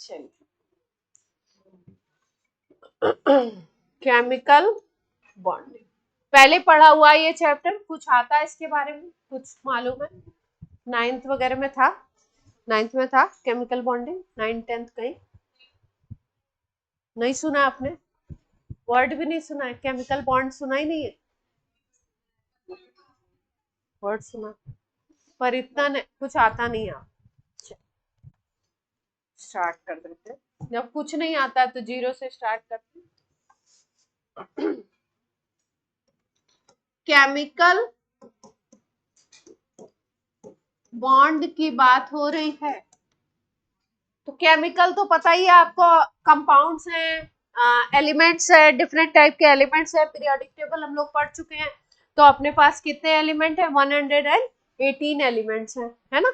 चलिए chemical bonding पहले पढ़ा हुआ ये चैप्टर, कुछ आता है इसके बारे में, कुछ मालूम है? 9th वगैरह में था, 9th में था केमिकल बॉन्डिंग, 9th 10th कहीं नहीं सुना आपने? वर्ड भी नहीं सुना है? केमिकल बॉन्ड सुना ही नहीं है? वर्ड सुना पर इतना कुछ आता नहीं है। स्टार्ट कर देते हैं, जब कुछ नहीं आता तो जीरो से स्टार्ट करते हैं। केमिकल बॉन्ड की बात हो रही है तो केमिकल तो पता ही है आपको, कंपाउंड्स हैं, एलिमेंट्स है, डिफरेंट टाइप के एलिमेंट्स है, पीरियोडिक टेबल हम लोग पढ़ चुके हैं। तो अपने पास कितने एलिमेंट है? 118 एलिमेंट्स हैं, है ना?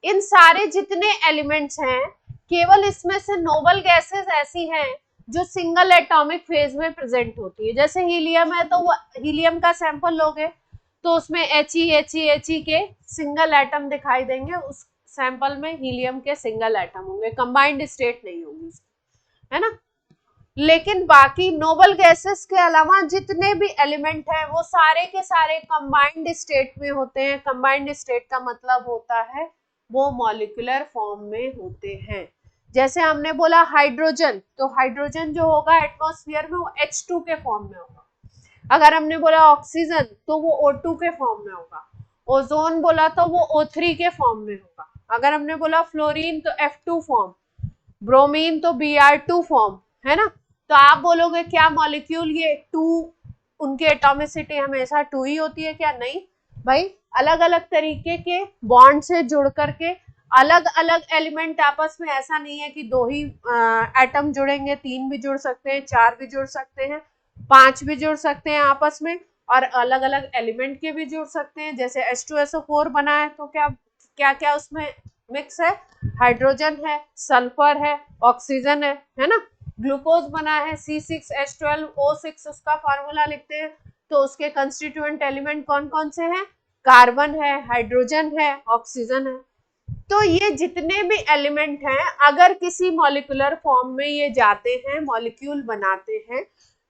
इन सारे जितने एलिमेंट्स हैं, केवल इसमें से नोबल गैसेस ऐसी हैं जो सिंगल एटॉमिक फेज में प्रेजेंट होती है। जैसे हीलियम है तो हीलियम का सैंपल लोगे तो उसमें He के सिंगल एटम दिखाई देंगे, उस सैंपल में हीलियम के सिंगल एटम होंगे, कंबाइंड स्टेट नहीं होगी, है ना? लेकिन बाकी नोबल गैसेस के अलावा जितने भी एलिमेंट हैं वो सारे के सारे कंबाइंड स्टेट में होते हैं। कंबाइंड स्टेट का मतलब होता है वो मॉलिक्यूलर फॉर्म में होते हैं। जैसे हमने बोला हाइड्रोजन, तो हाइड्रोजन जो होगा एटमॉस्फेयर में वो H2 के फॉर्म में होगा। अगर हमने बोला ऑक्सीजन तो वो O2 के फॉर्म में होगा। ओजोन बोला तो वो O3 के फॉर्म में होगा। अगर हमने बोला फ्लोरीन तो F2 फॉर्म, ब्रोमीन तो Br2 फॉर्म, है ना? तो आप बोलोगे क्या मॉलिक्यूल ये 2, उनकी एटॉमिसिटी हमेशा 2 ही होती है क्या? नहीं भाई, अलग अलग तरीके के बॉन्ड से जुड़ करके अलग अलग एलिमेंट आपस में, ऐसा नहीं है कि 2 ही एटम जुड़ेंगे, 3 भी जुड़ सकते हैं, 4 भी जुड़ सकते हैं, 5 भी जुड़ सकते हैं आपस में, और अलग अलग एलिमेंट के भी जुड़ सकते हैं। जैसे H2SO4 बना है तो क्या क्या क्या उसमें मिक्स है? हाइड्रोजन है, सल्फर है, ऑक्सीजन है ना? ग्लूकोज बना है C6H12O6, उसका फॉर्मूला लिखते हैं तो उसके कंस्टिट्यूएंट एलिमेंट कौन कौन से हैं? कार्बन है, हाइड्रोजन है, ऑक्सीजन है। तो ये जितने भी एलिमेंट हैं, अगर किसी मॉलिक्यूलर फॉर्म में ये जाते हैं, मॉलिक्यूल बनाते हैं,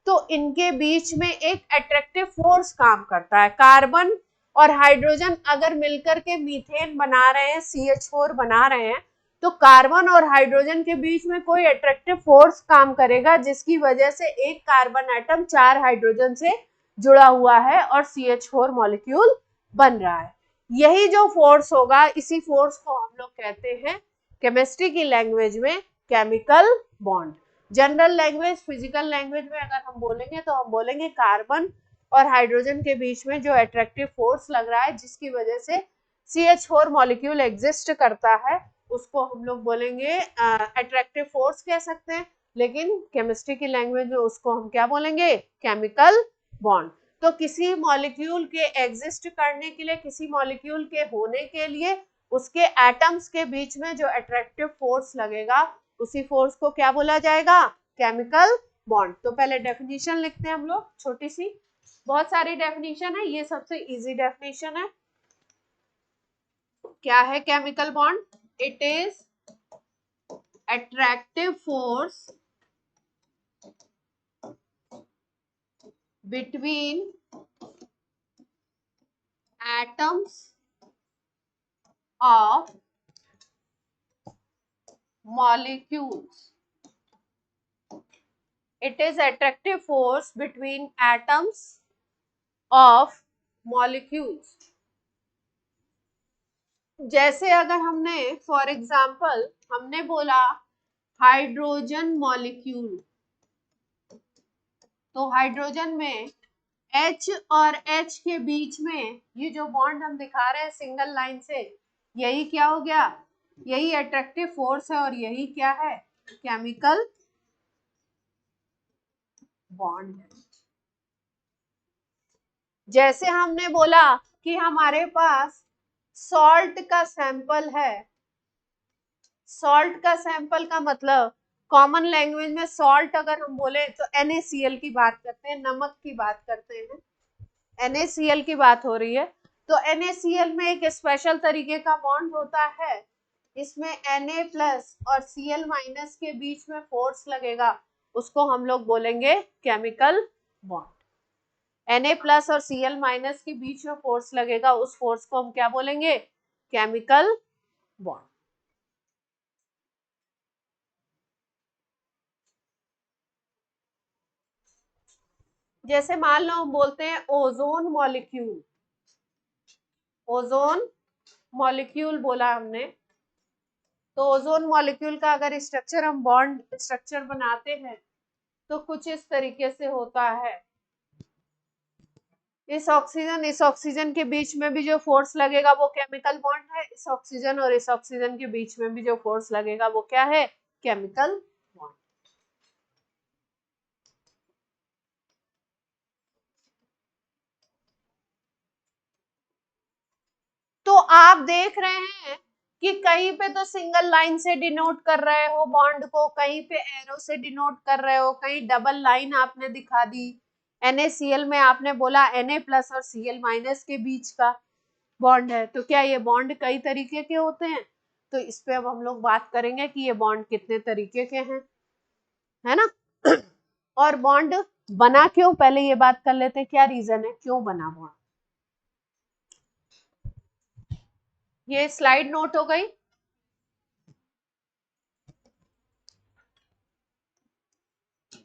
तो इनके बीच में एक अट्रैक्टिव फोर्स काम करता है। कार्बन और हाइड्रोजन अगर मिलकर के मीथेन बना रहे हैं, CH4 बना रहे हैं, तो कार्बन और हाइड्रोजन के बीच में कोई अट्रैक्टिव फोर्स काम करेगा, जिसकी वजह से एक कार्बन एटम 4 हाइड्रोजन से जुड़ा हुआ है और CH4 मॉलिक्यूल बन रहा है। यही जो फोर्स होगा, इसी फोर्स को हम लोग कहते हैं केमिस्ट्री की लैंग्वेज में chemical bond. General language, physical language में अगर हम बोलेंगे तो हम बोलेंगे कार्बन और हाइड्रोजन के बीच में जो अट्रैक्टिव फोर्स लग रहा है, जिसकी वजह से CH4 मॉलिक्यूल एग्जिस्ट करता है, उसको हम लोग बोलेंगे अट्रैक्टिव फोर्स कह सकते हैं। लेकिन केमिस्ट्री की लैंग्वेज में उसको हम क्या बोलेंगे? Chemical bond. तो किसी मॉलिक्यूल के एग्जिस्ट करने के लिए, किसी मॉलिक्यूल के होने के लिए, उसके एटम्स के बीच में जो अट्रैक्टिव फोर्स लगेगा, उसी फोर्स को क्या बोला जाएगा? Chemical bond. तो पहले डेफिनेशन लिखते हैं हम लोग, छोटी सी, बहुत सारी डेफिनेशन है, ये सबसे इजी डेफिनेशन है। क्या है chemical bond? It is attractive force between atoms of molecules. It is attractive force between atoms of molecules. जैसे अगर हमने फॉर एग्जाम्पल हमने बोला हाइड्रोजन मॉलिक्यूल, तो हाइड्रोजन में H और H के बीच में ये जो बॉन्ड हम दिखा रहे हैं सिंगल लाइन से, यही क्या हो गया? यही अट्रैक्टिव फोर्स है और यही क्या है? केमिकल बॉन्ड है। जैसे हमने बोला कि हमारे पास सॉल्ट का सैंपल है, सॉल्ट का सैंपल का मतलब कॉमन लैंग्वेज में सॉल्ट अगर हम बोले तो NaCl की बात करते हैं, नमक की बात करते हैं, NaCl की बात हो रही है। तो NaCl में एक स्पेशल तरीके का बॉन्ड होता है इसमें Na+ और Cl- के बीच में फोर्स लगेगा, उसको हम लोग बोलेंगे केमिकल बॉन्ड। Na+ और Cl- के बीच में फोर्स लगेगा, उस फोर्स को हम क्या बोलेंगे? Chemical bond. जैसे मान लो हम बोलते हैं ओजोन मॉलिक्यूल, ओजोन मॉलिक्यूल बोला हमने, तो ओजोन मॉलिक्यूल का अगर स्ट्रक्चर हम बॉन्ड स्ट्रक्चर बनाते हैं तो कुछ इस तरीके से होता है। इस ऑक्सीजन के बीच में भी जो फोर्स लगेगा वो केमिकल बॉन्ड है, इस ऑक्सीजन और इस ऑक्सीजन के बीच में भी जो फोर्स लगेगा वो क्या है? Chemical bond. तो आप देख रहे हैं कि कहीं पे तो सिंगल लाइन से डिनोट कर रहे हो बॉन्ड को, कहीं पे एरो से डिनोट कर रहे हो, कहीं डबल लाइन आपने दिखा दी। NaCl में आपने बोला Na+ और Cl- के बीच का बॉन्ड है, तो क्या ये बॉन्ड कई तरीके के होते हैं? तो इस पे अब हम लोग बात करेंगे कि ये बॉन्ड कितने तरीके के हैं, है ना। और बॉन्ड बना क्यों, पहले ये बात कर लेते हैं क्या रीजन है क्यों बना बॉन्ड। ये स्लाइड नोट हो गई।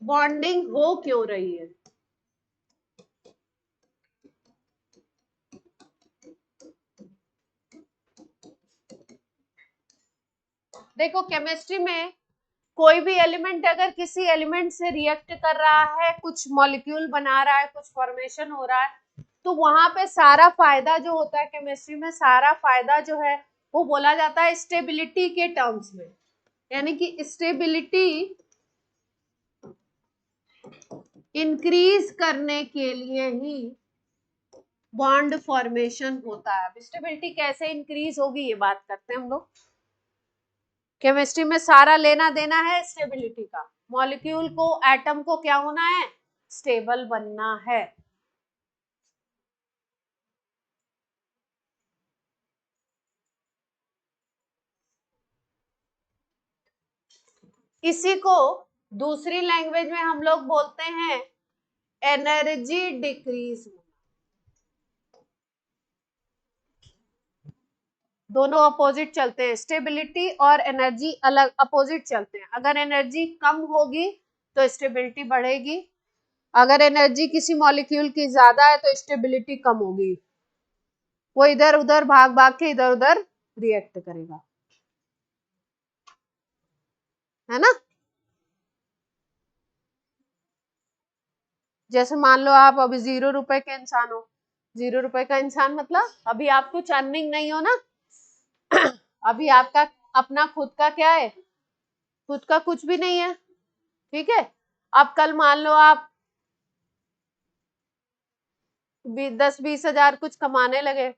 बॉन्डिंग हो क्यों रही है? देखो केमिस्ट्री में कोई भी एलिमेंट अगर किसी एलिमेंट से रिएक्ट कर रहा है, कुछ मॉलिक्यूल बना रहा है, कुछ फॉर्मेशन हो रहा है, तो वहां पे सारा फायदा जो होता है केमिस्ट्री में, सारा फायदा जो है वो बोला जाता है स्टेबिलिटी के टर्म्स में। यानी कि स्टेबिलिटी इंक्रीज करने के लिए ही बॉन्ड फॉर्मेशन होता है। स्टेबिलिटी कैसे इंक्रीज होगी ये बात करते हैं हम लोग। केमिस्ट्री में सारा लेना देना है स्टेबिलिटी का, मॉलिक्यूल को एटम को क्या होना है? स्टेबल बनना है। इसी को दूसरी लैंग्वेज में हम लोग बोलते हैं एनर्जी डिक्रीज। दोनों अपोजिट चलते हैं, स्टेबिलिटी और एनर्जी अलग अपोजिट चलते हैं। अगर एनर्जी कम होगी तो स्टेबिलिटी बढ़ेगी, अगर एनर्जी किसी मॉलिक्यूल की ज्यादा है तो स्टेबिलिटी कम होगी, वो इधर उधर भाग भाग के इधर उधर रिएक्ट करेगा, है ना। जैसे मान लो आप अभी 0 रुपए के इंसान हो, 0 रुपए का इंसान मतलब अभी आप कुछ अर्निंग नहीं हो ना। अभी आपका अपना खुद का क्या है? खुद का कुछ भी नहीं है, ठीक है। अब कल मान लो आप 10-20 हजार कुछ कमाने लगे,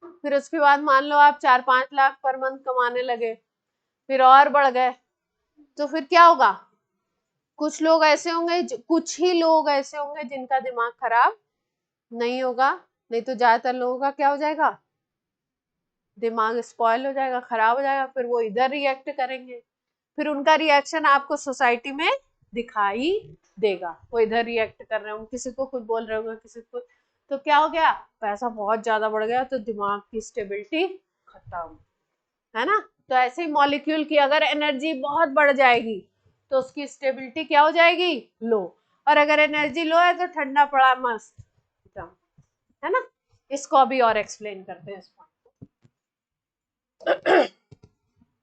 फिर उसके बाद मान लो आप 4-5 लाख पर मंथ कमाने लगे, फिर और बढ़ गए, तो फिर क्या होगा? कुछ लोग ऐसे होंगे, कुछ ही लोग ऐसे होंगे जिनका दिमाग खराब नहीं होगा, नहीं तो ज्यादातर लोगों का क्या हो जाएगा? दिमाग स्पॉइल हो जाएगा, खराब हो जाएगा, फिर वो इधर रिएक्ट करेंगे, फिर उनका रिएक्शन आपको सोसाइटी में दिखाई देगा। वो इधर रिएक्ट कर रहे होंगे, किसी को कुछ बोल रहे होंगे, किसी को, तो क्या हो गया? पैसा बहुत ज्यादा बढ़ गया, तो दिमाग की स्टेबिलिटी खत्म, है ना। तो ऐसे ही मॉलिक्यूल की अगर एनर्जी बहुत बढ़ जाएगी तो उसकी स्टेबिलिटी क्या हो जाएगी? लो। और अगर एनर्जी लो है तो ठंडा पड़ा मस्त एकदम, है ना। इसको अभी और एक्सप्लेन करते हैं इसको।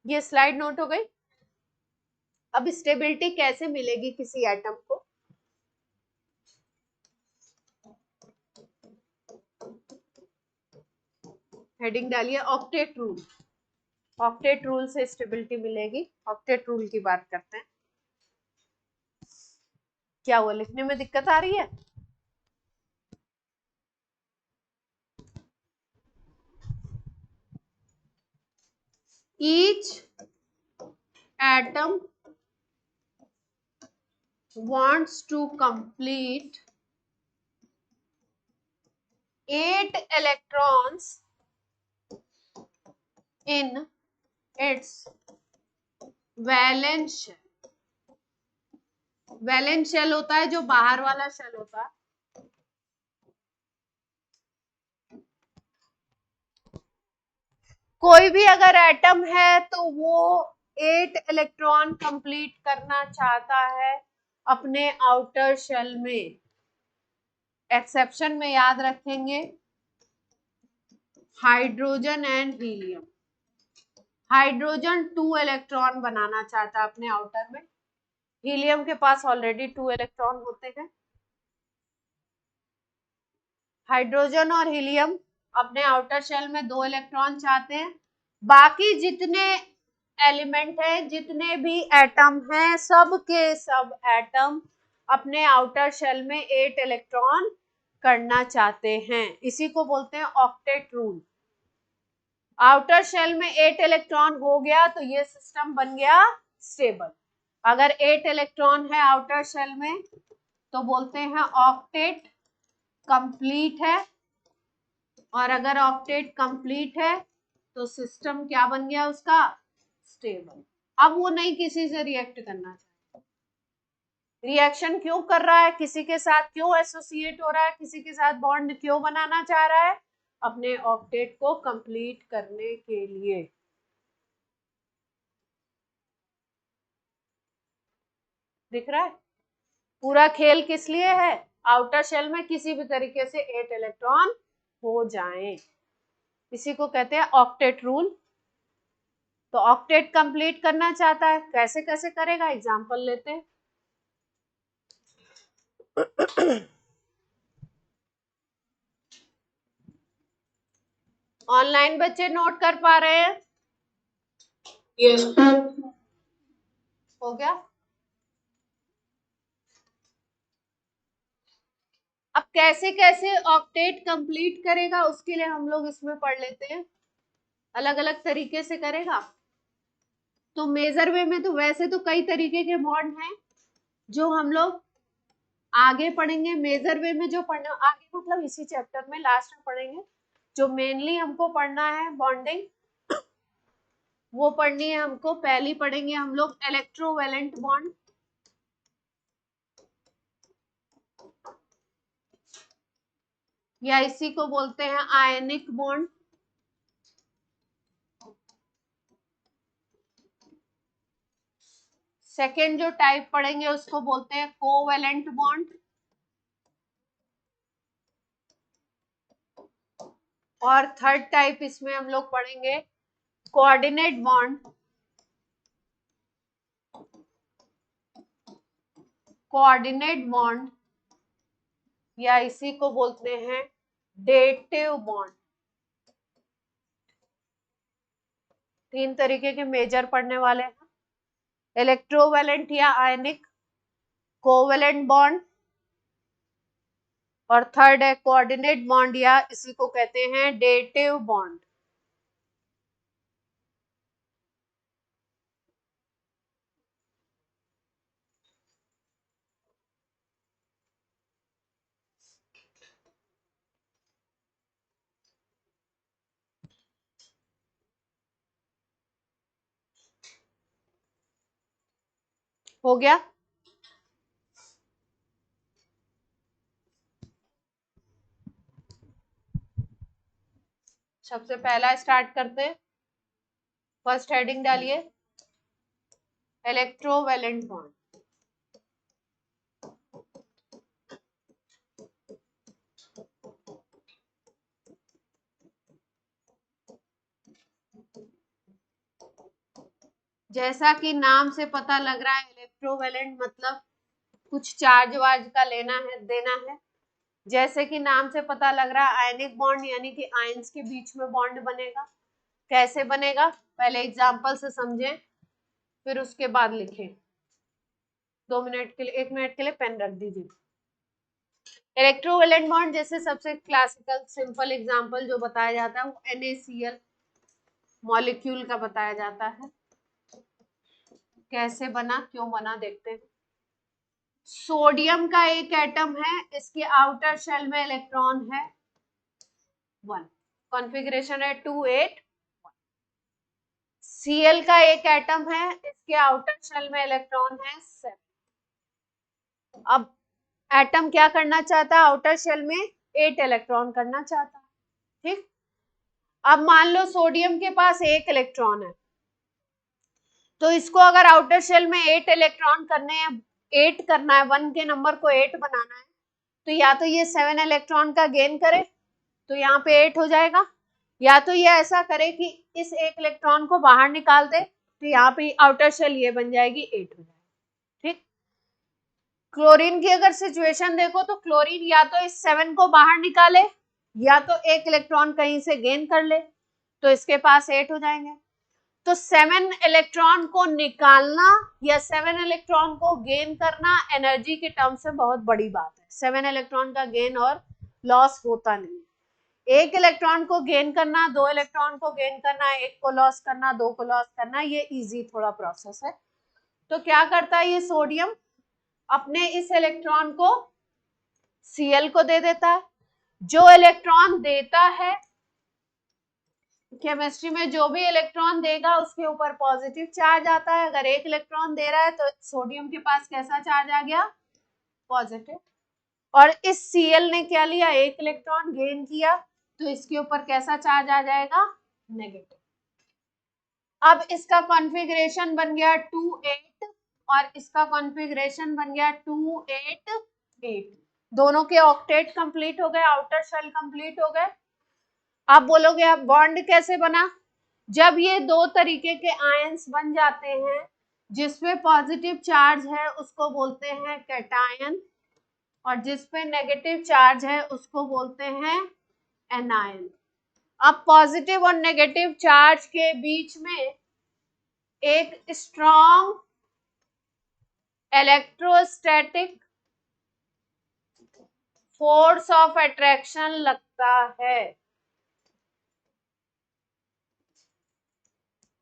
ये स्लाइड नोट हो गई। अब स्टेबिलिटी कैसे मिलेगी किसी एटम को? हेडिंग डालिए ऑक्टेट रूल। ऑक्टेट रूल से स्टेबिलिटी मिलेगी। ऑक्टेट रूल की बात करते हैं। क्या हुआ, लिखने में दिक्कत आ रही है? Each atom wants to complete 8 electrons in its valence shell. Valence shell होता है जो बाहर वाला शेल होता है। कोई भी अगर एटम है तो वो 8 इलेक्ट्रॉन कंप्लीट करना चाहता है अपने आउटर शेल में। एक्सेप्शन में याद रखेंगे hydrogen and helium. Hydrogen 2 electron बनाना चाहता है अपने आउटर में, हीलियम के पास ऑलरेडी 2 इलेक्ट्रॉन होते हैं। हाइड्रोजन और हीलियम अपने आउटर शेल में 2 इलेक्ट्रॉन चाहते हैं। बाकी जितने एलिमेंट है, जितने भी एटम हैं, सब के सब एटम अपने आउटर शेल में 8 इलेक्ट्रॉन करना चाहते हैं। इसी को बोलते हैं ऑक्टेट रूल। आउटर शेल में 8 इलेक्ट्रॉन हो गया तो ये सिस्टम बन गया स्टेबल। अगर 8 इलेक्ट्रॉन है आउटर शेल में तो बोलते हैं ऑक्टेट कंप्लीट है, और अगर ऑक्टेट कंप्लीट है तो सिस्टम क्या बन गया उसका, स्टेबल। अब वो नहीं किसी से रिएक्ट करना चाहता। रिएक्शन क्यों कर रहा है, किसी के साथ क्यों एसोसिएट हो रहा है, किसी के साथ बॉन्ड क्यों बनाना चाह रहा है, अपने ऑक्टेट को कंप्लीट करने के लिए। दिख रहा है पूरा खेल किस लिए है, आउटर शेल में किसी भी तरीके से 8 इलेक्ट्रॉन हो जाएं। इसी को कहते हैं ऑक्टेट रूल। तो ऑक्टेट कंप्लीट करना चाहता है, कैसे कैसे करेगा, एग्जांपल लेते हैं। ऑनलाइन बच्चे नोट कर पा रहे हैं? यस हो गया। अब कैसे कैसे ऑक्टेट कंप्लीट करेगा उसके लिए हम लोग इसमें पढ़ लेते हैं, अलग अलग तरीके से करेगा। तो मेजर वे में तो वैसे तो कई तरीके के बॉन्ड हैं जो हम लोग आगे पढ़ेंगे। मेजर वे में जो पढ़ना आगे मतलब इसी चैप्टर में लास्ट में पढ़ेंगे। जो मेनली हमको पढ़ना है बॉन्डिंग, वो पढ़नी है हमको। पहली पढ़ेंगे हम लोग इलेक्ट्रोवैलेंट बॉन्ड, या इसी को बोलते हैं आयनिक बॉन्ड। सेकेंड जो टाइप पढ़ेंगे उसको बोलते हैं कोवैलेंट बॉन्ड। और थर्ड टाइप इसमें हम लोग पढ़ेंगे कोऑर्डिनेट बॉन्ड। कोऑर्डिनेट बॉन्ड या इसी को बोलते हैं डेटिव बॉन्ड। 3 तरीके के मेजर पढ़ने वाले हैं, इलेक्ट्रोवैलेंट या आयनिक, कोवैलेंट बॉन्ड, और थर्ड है कोऑर्डिनेट बॉन्ड या इसी को कहते हैं डेटिव बॉन्ड। हो गया। सबसे पहला स्टार्ट करते हैं। फर्स्ट हेडिंग डालिए इलेक्ट्रोवैलेंट बॉन्ड। जैसा कि नाम से पता लग रहा है इलेक्ट्रोवैलेंट मतलब कुछ चार्ज वार्ज का लेना है देना है। जैसे कि नाम से पता लग रहा है आयनिक बॉन्ड यानी कि आयंस के बीच में बॉन्ड बनेगा। कैसे बनेगा पहले एग्जांपल से समझें, फिर उसके बाद लिखें। 2 मिनट के लिए 1 मिनट के लिए पेन रख दीजिए। इलेक्ट्रोवैलेंट बॉन्ड जैसे सबसे क्लासिकल सिंपल एग्जांपल जो बताया जाता है वो NaCl मॉलिक्यूल का बताया जाता है। कैसे बना क्यों बना देखते हैं। सोडियम का एक एटम है, इसके आउटर शेल में इलेक्ट्रॉन है 1, कॉन्फ़िगरेशन है 2 8 1। Cl का एक एटम है, इसके आउटर शेल में इलेक्ट्रॉन है 7। अब एटम क्या करना चाहता है, आउटर शेल में 8 इलेक्ट्रॉन करना चाहता है, ठीक। अब मान लो सोडियम के पास 1 इलेक्ट्रॉन है, तो इसको अगर आउटर शेल में 8 इलेक्ट्रॉन करने हैं, 8 करना है, 1 के नंबर को 8 बनाना है, तो या तो ये 7 इलेक्ट्रॉन का गेन करे तो यहाँ पे 8 हो जाएगा, या तो ये ऐसा करे कि इस 1 इलेक्ट्रॉन को बाहर निकाल दे तो यहाँ पे आउटर शेल ये बन जाएगी, 8 हो जाएगा, ठीक। क्लोरीन की अगर सिचुएशन देखो तो क्लोरीन या तो इस 7 को बाहर निकाले या तो 1 इलेक्ट्रॉन कहीं से गेन कर ले, तो इसके पास 8 हो जाएंगे। तो 7 इलेक्ट्रॉन को निकालना या 7 इलेक्ट्रॉन को गेन करना एनर्जी के टर्म से बहुत बड़ी बात है। 7 इलेक्ट्रॉन का गेन और लॉस होता नहीं। 1 इलेक्ट्रॉन को गेन करना, 2 इलेक्ट्रॉन को गेन करना, 1 को लॉस करना, 2 को लॉस करना, ये इजी थोड़ा प्रोसेस है। तो क्या करता है ये सोडियम, अपने इस इलेक्ट्रॉन को Cl को दे देता है। जो इलेक्ट्रॉन देता है, केमिस्ट्री में जो भी इलेक्ट्रॉन देगा उसके ऊपर पॉजिटिव चार्ज आता है। अगर 1 इलेक्ट्रॉन दे रहा है तो सोडियम के पास कैसा चार्ज आ गया, पॉजिटिव। और इस Cl ने क्या लिया, 1 इलेक्ट्रॉन गेन किया, तो इसके ऊपर कैसा चार्ज आ जाएगा, नेगेटिव। अब इसका कॉन्फ़िगरेशन बन गया 2 8 और इसका कॉन्फ़िगरेशन बन गया 2 8 8। दोनों के ऑक्टेट कंप्लीट हो गए, आउटर शेल कंप्लीट हो गए। आप बोलोगे अब बॉन्ड कैसे बना, जब ये दो तरीके के आयंस बन जाते हैं जिसमें पॉजिटिव चार्ज है उसको बोलते हैं कैटायन, और जिसपे नेगेटिव चार्ज है उसको बोलते हैं एनायन। अब पॉजिटिव और नेगेटिव चार्ज के बीच में एक strong electrostatic force of attraction लगता है।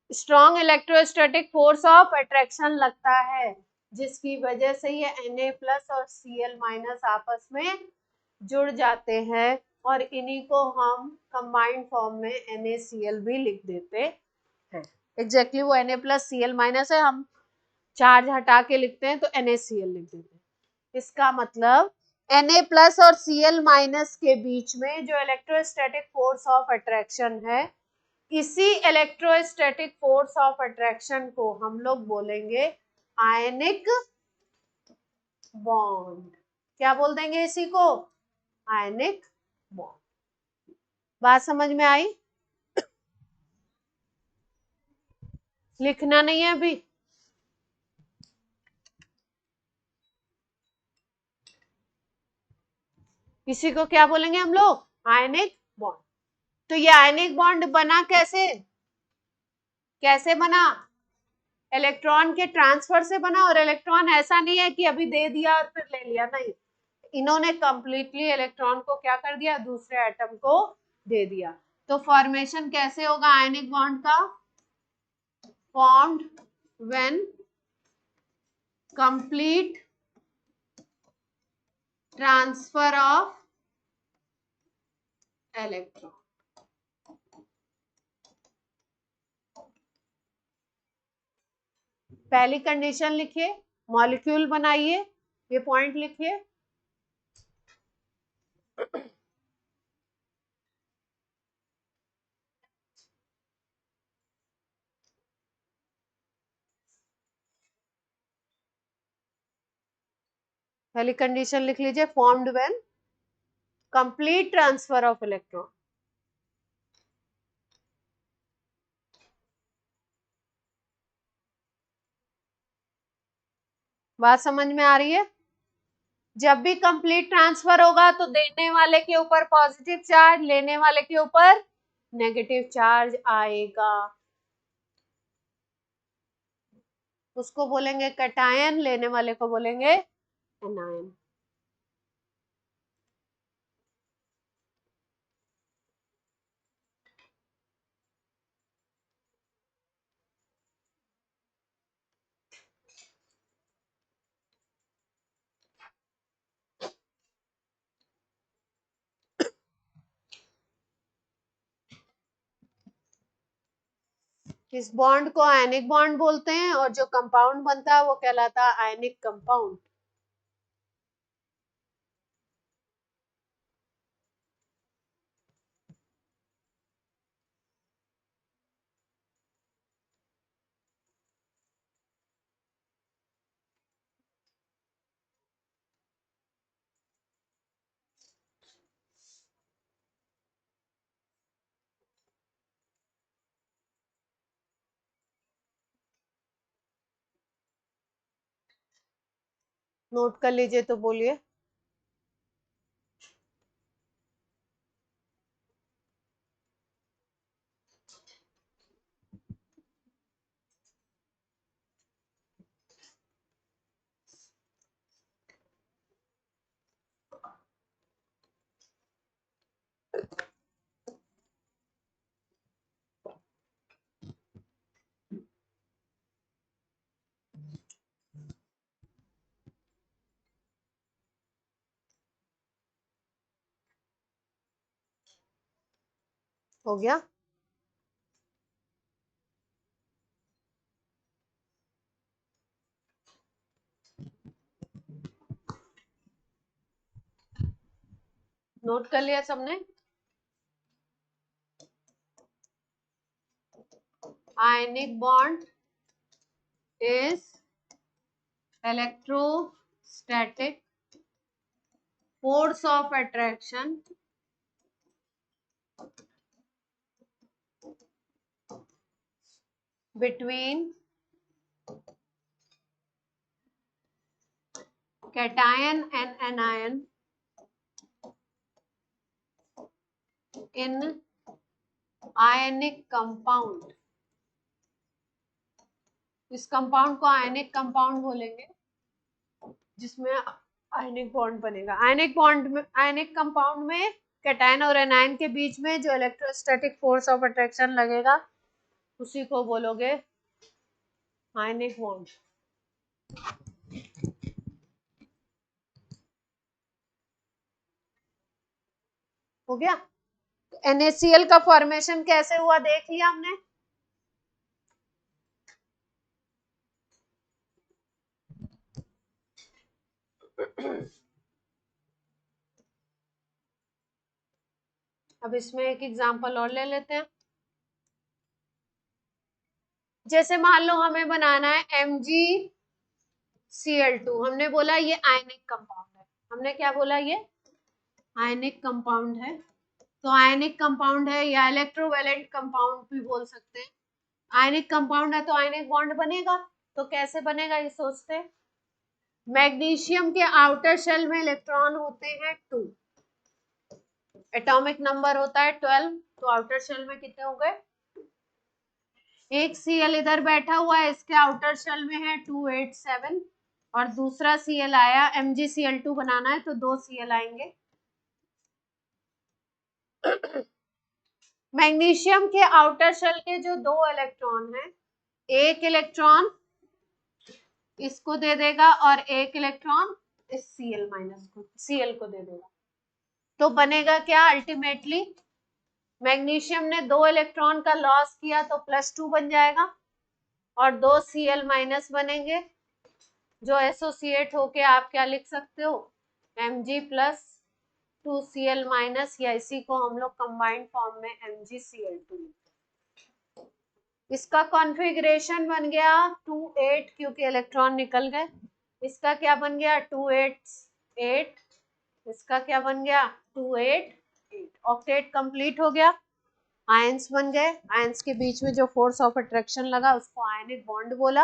Strong electrostatic force of attraction लगता है, जिसकी वजह से ये Na+ और Cl- आपस में जुड़ जाते हैं, और इन्हीं को हम कंबाइंड फॉर्म में NaCl भी लिख देते हैं। एग्जैक्टली वो Na+Cl- है, हम चार्ज हटा के लिखते हैं तो NaCl लिख देते हैं। इसका मतलब Na+ और Cl- के बीच में जो इलेक्ट्रोस्टैटिक फोर्स ऑफ अट्रैक्शन है, इसी इलेक्ट्रोस्टैटिक फोर्स ऑफ अट्रैक्शन को हम लोग बोलेंगे आयनिक बॉन्ड। क्या बोल देंगे इसी को, आयनिक बॉन्ड। बात समझ में आई, लिखना नहीं है अभी। इसी को क्या बोलेंगे हम लोग, आयनिक बॉन्ड। तो ये आयनिक बॉन्ड बना कैसे, कैसे बना, इलेक्ट्रॉन के ट्रांसफर से बना। और इलेक्ट्रॉन ऐसा नहीं है कि अभी दे दिया और फिर ले लिया, नहीं, इन्होंने कंप्लीटली इलेक्ट्रॉन को क्या कर दिया, दूसरे एटम को दे दिया। तो फॉर्मेशन कैसे होगा आयनिक बॉन्ड का, formed when complete transfer of electron. पहली कंडीशन लिखिए, मॉलिक्यूल बनाइए, ये पॉइंट लिखिए। पहली कंडीशन लिख लीजिए, formed when complete transfer of electron. बात समझ में आ रही है, जब भी कंप्लीट ट्रांसफर होगा तो देने वाले के ऊपर पॉजिटिव चार्ज, लेने वाले के ऊपर नेगेटिव चार्ज आएगा, उसको बोलेंगे कैटायन, लेने वाले को बोलेंगे एनायन। इस बॉन्ड को आयनिक बॉन्ड बोलते हैं और जो कंपाउंड बनता है वो कहलाता है आयनिक कंपाउंड। नोट कर लीजिए तो बोलिए। हो गया? नोट कर लिया सबने? Ionic bond is electrostatic force of attraction between cation and anion in ionic compound। इस कंपाउंड को आयनिक कंपाउंड बोलेंगे जिसमें आयनिक बॉन्ड बनेगा। आयनिक बॉन्ड में, आयनिक कंपाउंड में कैटायन और एनायन के बीच में जो इलेक्ट्रोस्टैटिक फोर्स ऑफ अट्रैक्शन लगेगा उसी को बोलोगे आयनिक बॉन्ड। हो गया? NaCl का फॉर्मेशन कैसे हुआ देख लिया हमने। अब इसमें एक एग्जांपल और ले लेते हैं। जैसे मान लो हमें बनाना है MgCl2। हमने बोला ये आयनिक कंपाउंड है। हमने क्या बोला? ये आयनिक कंपाउंड है। तो आयनिक कंपाउंड है या इलेक्ट्रोवैलेंट कंपाउंड भी बोल सकते हैं। आयनिक कंपाउंड है तो आयनिक बॉन्ड बनेगा। तो कैसे बनेगा ये सोचते हैं। मैग्नीशियम के आउटर शेल में इलेक्ट्रॉन होते हैं 2, एटॉमिक नंबर होता है 12। तो आउटर शेल में कितने हो गए? एक Cl इधर बैठा हुआ है, इसके आउटर शेल में है 287 और दूसरा Cl आया। MgCl2 बनाना है तो 2 Cl आएंगे। मैग्नीशियम के आउटर शेल के जो 2 इलेक्ट्रॉन हैं, एक इलेक्ट्रॉन इसको दे देगा और एक इलेक्ट्रॉन इस Cl को दे देगा। तो बनेगा क्या? अल्टीमेटली मैग्नीशियम ने 2 इलेक्ट्रॉन का लॉस किया तो +2 बन जाएगा और 2 Cl- बनेंगे जो एसोसिएट होके आप क्या लिख सकते हो? Mg + 2Cl- या इसी को हम लोग कंबाइंड फॉर्म में MgCl2। इसका कॉन्फ़िगरेशन बन गया 2-8 क्योंकि इलेक्ट्रॉन निकल गए। इसका क्या बन गया? 2-8-8। इसका क्या बन गया? 2-8-8। ऑक्टेट कंप्लीट हो गया। आयंस बन गए। आयंस के बीच में जो फोर्स ऑफ अट्रैक्शन लगा उसको आयनिक बॉन्ड बोला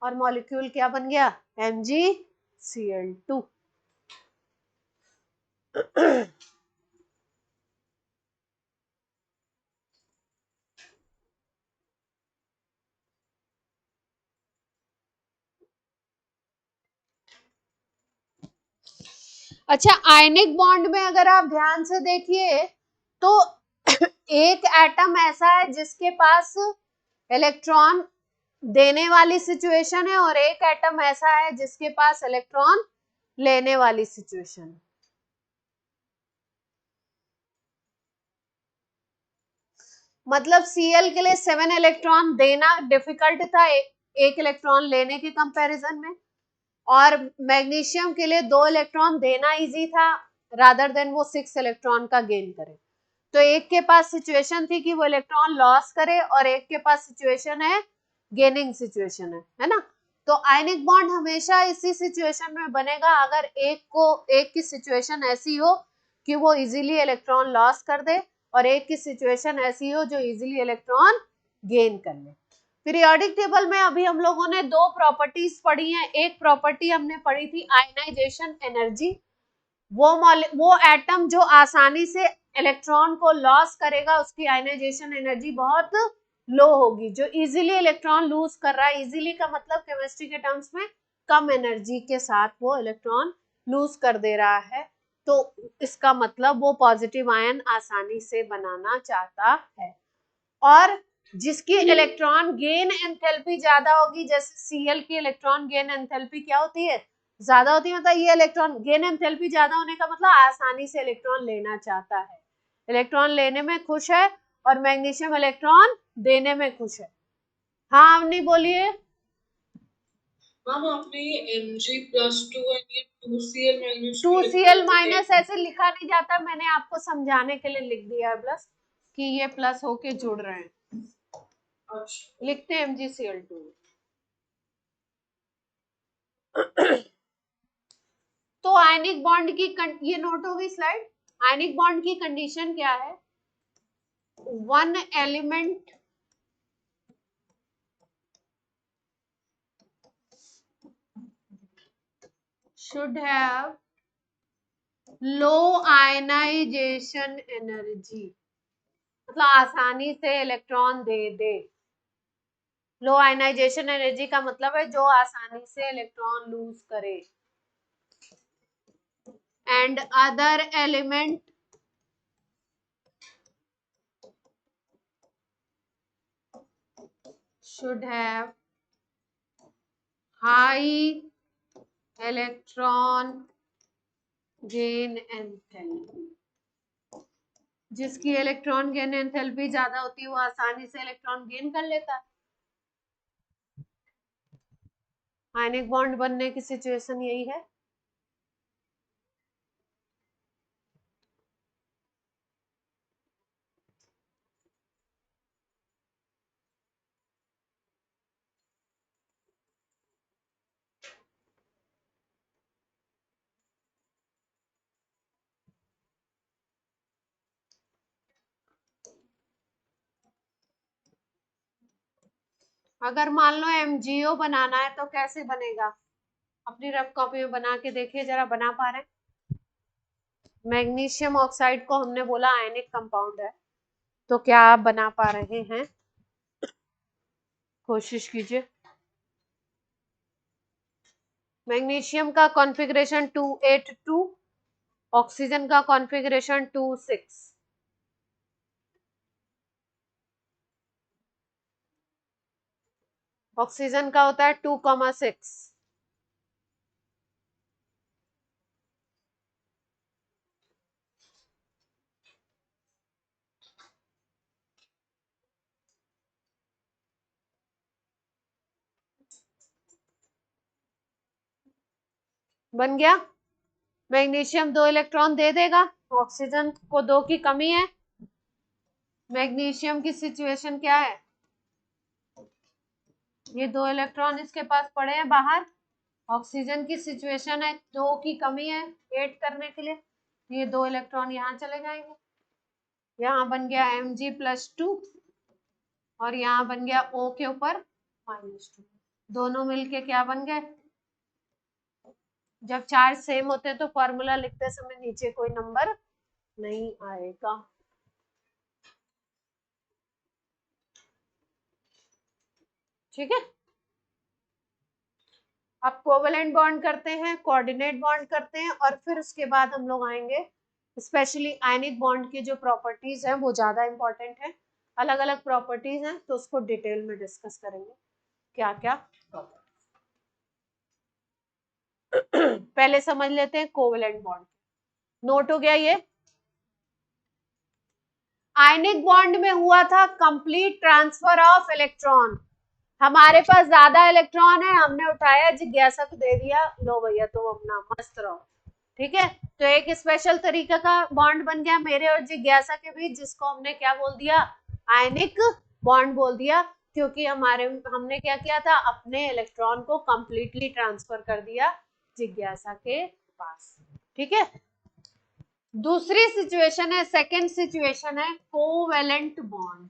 और मॉलिक्यूल क्या बन गया? MgCl2। अच्छा, आयनिक बॉन्ड में अगर आप ध्यान से देखिए तो एक एटम ऐसा है जिसके पास इलेक्ट्रॉन देने वाली सिचुएशन है और एक एटम ऐसा है जिसके पास इलेक्ट्रॉन लेने वाली सिचुएशन है। मतलब Cl के लिए 7 इलेक्ट्रॉन देना डिफिकल्ट था एक इलेक्ट्रॉन लेने के कंपैरिजन में, और मैग्नीशियम के लिए 2 इलेक्ट्रॉन देना इजी था रादर देन वो 6 इलेक्ट्रॉन का गेन करे। तो एक के पास सिचुएशन थी कि वो इलेक्ट्रॉन लॉस करे और एक के पास सिचुएशन है गेनिंग सिचुएशन है ना। तो आयनिक बॉन्ड हमेशा इसी सिचुएशन में बनेगा अगर एक की सिचुएशन ऐसी हो कि वो इजीली इलेक्ट्रॉन लॉस कर दे और एक की सिचुएशन ऐसी हो जो इजीली इलेक्ट्रॉन गेन कर ले। पीरियोडिक टेबल में अभी हम लोगों ने 2 प्रॉपर्टीज पढ़ी हैं। एक प्रॉपर्टी हमने पढ़ी थी आयनाइजेशन एनर्जी, वो एटम जो आसानी से इलेक्ट्रॉन को लॉस करेगा उसकी आयनाइजेशन एनर्जी बहुत लो होगी। जो इजीली इलेक्ट्रॉन लूज कर रहा है, इजीली का मतलब केमिस्ट्री के टर्म्स में कम एनर्जी के साथ वो इलेक्ट्रॉन लूज कर दे रहा है, तो इसका मतलब वो पॉजिटिव आयन आसानी से बनाना चाहता है। और जिसकी इलेक्ट्रॉन गेन एंथैल्पी ज्यादा होगी, जैसे Cl की इलेक्ट्रॉन गेन एंथैल्पी क्या होती है, ज्यादा होती है, मतलब ये इलेक्ट्रॉन गेन एंथैल्पी ज्यादा होने का मतलब आसानी से इलेक्ट्रॉन लेना चाहता है, इलेक्ट्रॉन लेने में खुश है, और मैग्नीशियम इलेक्ट्रॉन देने में खुश है। हाँ अवनी बोलिए। मैम आपने ये Mg+2 और ये 2Cl माइनस 2Cl माइनस ऐसे लिखा नहीं जाता, मैंने आपको समझाने के लिए लिख दिया है प्लस कि ये प्लस होके जुड़ रहे हैं, लिखते हैं MgCl2। तो आयनिक बॉन्ड की ये नोट होगी स्लाइड। आयनिक बॉन्ड की कंडीशन क्या है, one element should have low ionization energy, मतलब आसानी से इलेक्ट्रॉन दे दे। लो आयनाइजेशन एनर्जी का मतलब है जो आसानी से इलेक्ट्रॉन लूज करे। And other element should have high electron gain enthalpy, जिसकी इलेक्ट्रॉन गेन एंथैल्पी ज्यादा होती है वो आसानी से इलेक्ट्रॉन गेन कर लेता है। आयनिक बॉन्ड बनने की सिचुएशन यही है। अगर मान लो MgO बनाना है तो कैसे बनेगा, अपनी रफ कॉपी में बना के देखिए जरा, बना पा रहे हैं। मैग्नीशियम ऑक्साइड को हमने बोला आयनिक कंपाउंड है, तो क्या आप बना पा रहे हैं, कोशिश कीजिए। मैग्नीशियम का कॉन्फ़िगरेशन 282, ऑक्सीजन का कॉन्फ़िगरेशन 26। ऑक्सीजन का होता है 2,6। बन गया। मैग्नीशियम 2 इलेक्ट्रॉन दे देगा, ऑक्सीजन को 2 की कमी है। मैग्नीशियम की सिचुएशन क्या है, ये 2 इलेक्ट्रॉन इसके पास पड़े हैं बाहर, ऑक्सीजन की सिचुएशन है 2 की कमी है 8 करने के लिए, ये 2 इलेक्ट्रॉन यहाँ चले जाएंगे, यहाँ बन गया Mg+2 और यहाँ बन गया O के ऊपर -2, दोनों मिलके क्या बन गए। जब चार्ज सेम होते हैं तो फॉर्मूला लिखते समय नीचे कोई नंबर नहीं आएगा। ठीक है, अब कोवेलेंट बॉन्ड करते हैं, कोऑर्डिनेट बॉन्ड करते हैं, और फिर उसके बाद हम लोग आएंगे स्पेशली आयनिक बॉन्ड की जो प्रॉपर्टीज हैं वो ज्यादा इंपॉर्टेंट है, अलग अलग प्रॉपर्टीज हैं तो उसको डिटेल में डिस्कस करेंगे क्या क्या। पहले समझ लेते हैं कोवेलेंट बॉन्ड। नोट हो गया ये, आयनिक बॉन्ड में हुआ था कंप्लीट ट्रांसफर ऑफ इलेक्ट्रॉन, हमारे पास ज्यादा इलेक्ट्रॉन है, हमने उठाया जिज्ञासा को दे दिया, लो भैया तुम अपना मस्त रहो, ठीक है। तो एक स्पेशल तरीके का बॉन्ड बन गया मेरे और जिज्ञासा के बीच, जिसको हमने क्या बोल दिया, आयनिक बॉन्ड बोल दिया, क्योंकि हमने क्या किया था, अपने इलेक्ट्रॉन को कंप्लीटली ट्रांसफर कर दिया जिज्ञासा के पास, ठीक है। दूसरी सिचुएशन है, सेकेंड सिचुएशन है कोवेलेंट बॉन्ड।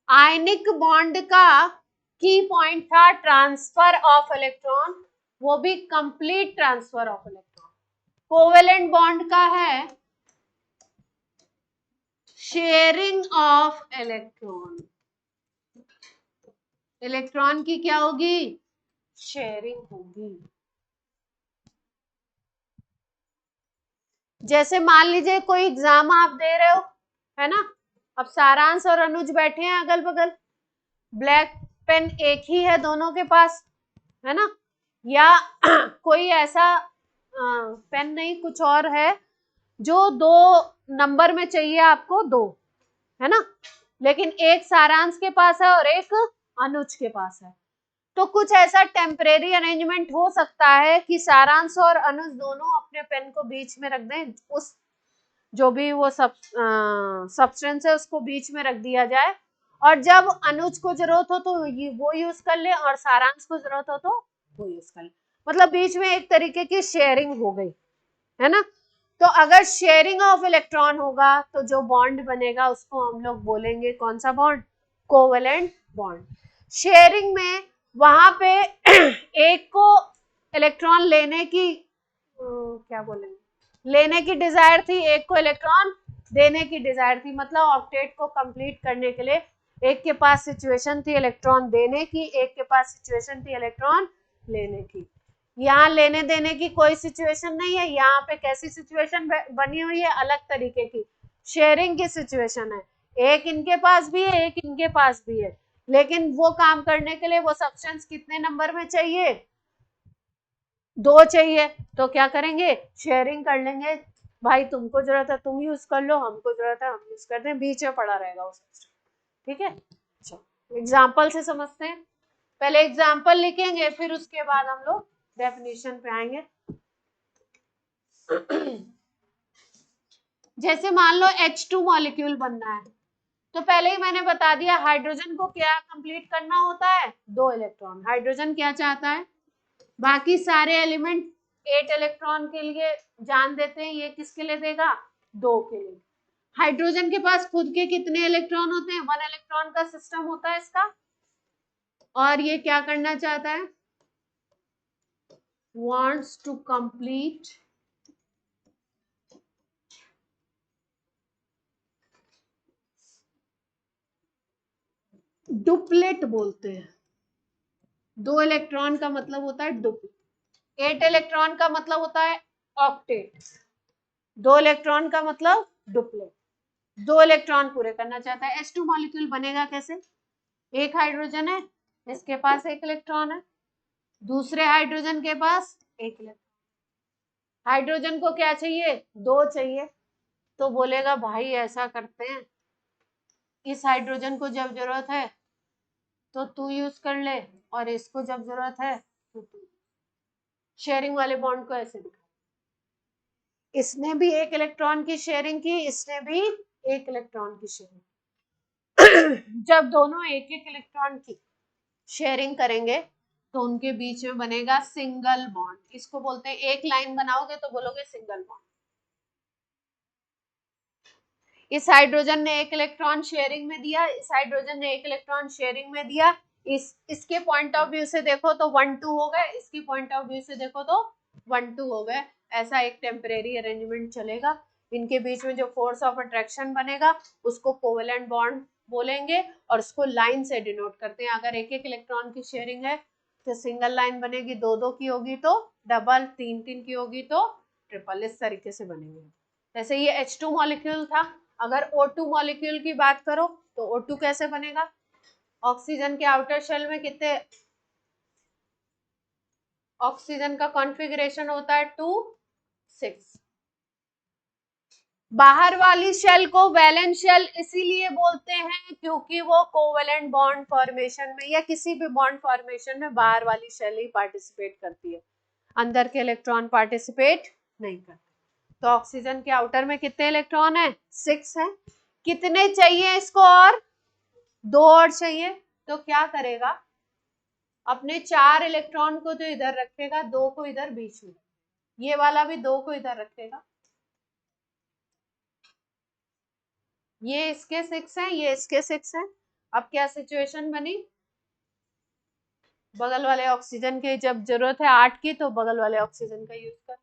आयनिक बॉन्ड का की पॉइंट था ट्रांसफर ऑफ इलेक्ट्रॉन, वो भी complete transfer of electron. Covalent bond का है शेयरिंग ऑफ इलेक्ट्रॉन, इलेक्ट्रॉन की क्या होगी, शेयरिंग होगी। जैसे मान लीजिए कोई एग्जाम आप दे रहे हो, है ना, अब सारांश और अनुज बैठे हैं अगल बगल, ब्लैक पेन एक ही है दोनों के पास, है ना, या कोई ऐसा पेन नहीं कुछ और है जो 2 नंबर में चाहिए आपको 2, है ना, लेकिन एक सारांश के पास है और एक अनुज के पास है, तो कुछ ऐसा टेम्परेरी अरेंजमेंट हो सकता है कि सारांश और अनुज दोनों अपने पेन को बीच में रख दें, उस जो भी वो सब्सटेंस है उसको बीच में रख दिया जाए, और जब अनुज को जरूरत हो तो वो यूज कर ले, और सारांश को जरूरत हो तो वो यूज कर ले, मतलब बीच में एक तरीके की शेयरिंग हो गई, है ना। तो अगर शेयरिंग ऑफ इलेक्ट्रॉन होगा तो जो बॉन्ड बनेगा उसको हम लोग बोलेंगे कौन सा बॉन्ड, कोवेलेंट बॉन्ड। शेयरिंग में वहां पे एक को इलेक्ट्रॉन लेने की क्या बोलेंगे, लेने की डिजायर थी, एक को इलेक्ट्रॉन देने की डिजायर थी, मतलब ऑक्टेट को कंप्लीट करने के लिए एक के पास सिचुएशन थी इलेक्ट्रॉन देने की, एक के पास सिचुएशन थी इलेक्ट्रॉन लेने की। यहाँ लेने देने की कोई सिचुएशन नहीं है, यहाँ पे कैसी सिचुएशन बनी हुई है, अलग तरीके की शेयरिंग की सिचुएशन है, एक इनके पास भी है एक इनके पास भी है, लेकिन वो काम करने के लिए वो सब्सटेंस कितने नंबर में चाहिए, 2 चाहिए, तो क्या करेंगे, शेयरिंग कर लेंगे, भाई तुमको जरूरत है तुम यूज कर लो, हमको जरूरत है हम यूज करते हैं, बीच में पड़ा रहेगा वो सब्सटेंस, ठीक है। अच्छा एग्जाम्पल से समझते हैं, पहले एग्जाम्पल लिखेंगे फिर उसके बाद हम लोग डेफिनेशन पे आएंगे। जैसे मान लो H2 मॉलिक्यूल बनना है, तो पहले ही मैंने बता दिया हाइड्रोजन को क्या कंप्लीट करना होता है, 2 इलेक्ट्रॉन, हाइड्रोजन क्या चाहता है, बाकी सारे एलिमेंट 8 इलेक्ट्रॉन के लिए जान देते हैं, ये किसके लिए देगा, 2 के लिए। हाइड्रोजन के पास खुद के कितने इलेक्ट्रॉन होते हैं, 1 इलेक्ट्रॉन का सिस्टम होता है इसका, और ये क्या करना चाहता है, wants to complete डुप्लेट बोलते हैं, 2 इलेक्ट्रॉन का मतलब होता है डुप्लेट, 8 इलेक्ट्रॉन का मतलब होता है ऑक्टेट, 2 इलेक्ट्रॉन का मतलब डुप्लेट, 2 इलेक्ट्रॉन पूरे करना चाहता है। H2 मॉलिक्यूल बनेगा कैसे, एक हाइड्रोजन है इसके पास 1 इलेक्ट्रॉन है, दूसरे हाइड्रोजन के पास 1 इलेक्ट्रॉन, हाइड्रोजन को क्या चाहिए, 2 चाहिए, तो बोलेगा भाई ऐसा करते हैं, इस हाइड्रोजन को जब जरूरत है तो तू यूज कर ले, और इसको जब जरूरत है तो तू, शेयरिंग वाले बॉन्ड को ऐसे दिखा, इसने भी 1 इलेक्ट्रॉन की शेयरिंग की, इसने भी 1 इलेक्ट्रॉन की शेयरिंग जब दोनों 1-1 इलेक्ट्रॉन की शेयरिंग करेंगे तो उनके बीच में बनेगा सिंगल बॉन्ड, इसको बोलते हैं, एक लाइन बनाओगे तो बोलोगे सिंगल बॉन्ड। इस हाइड्रोजन ने 1 इलेक्ट्रॉन शेयरिंग में दिया, इस हाइड्रोजन ने 1 इलेक्ट्रॉन शेयरिंग में दिया, इसके पॉइंट ऑफ व्यू से देखो तो 1-2 हो गए, इसके पॉइंट ऑफ व्यू से देखो तो 1-2 हो गए, ऐसा एक टेम्परेरी अरेंजमेंट चलेगा, इनके बीच में जो फोर्स ऑफ अट्रैक्शन बनेगा उसको कोवेलेंट बॉन्ड बोलेंगे, और उसको लाइन से डिनोट करते हैं, अगर 1-1 इलेक्ट्रॉन की शेयरिंग है तो सिंगल लाइन बनेगी, 2-2 की होगी तो डबल, 3-3 की होगी तो ट्रिपल, इस तरीके से बनेंगे। जैसे ये H2 मॉलिक्यूल था, अगर O2 मॉलिक्यूल की बात करो तो O2 कैसे बनेगा, ऑक्सीजन के आउटर शेल में कितने ऑक्सीजन का कॉन्फ़िगरेशन होता है 2, 6। बाहर वाली शेल को वैलेंस शेल इसीलिए बोलते हैं क्योंकि वो कोवेलेंट बॉन्ड फॉर्मेशन में या किसी भी बॉन्ड फॉर्मेशन में बाहर वाली शेल ही पार्टिसिपेट करती है, अंदर के इलेक्ट्रॉन पार्टिसिपेट नहीं करते। तो ऑक्सीजन के आउटर में कितने इलेक्ट्रॉन है? 6 है। कितने चाहिए इसको? और 2 और चाहिए। तो क्या करेगा? अपने 4 इलेक्ट्रॉन को जो इधर रखेगा, 2 को इधर बीच में, ये वाला भी 2 को इधर रखेगा। ये इसके 6 है, ये इसके 6 है। अब क्या सिचुएशन बनी? बगल वाले ऑक्सीजन की जब जरूरत है 8 की, तो बगल वाले ऑक्सीजन का यूज कर।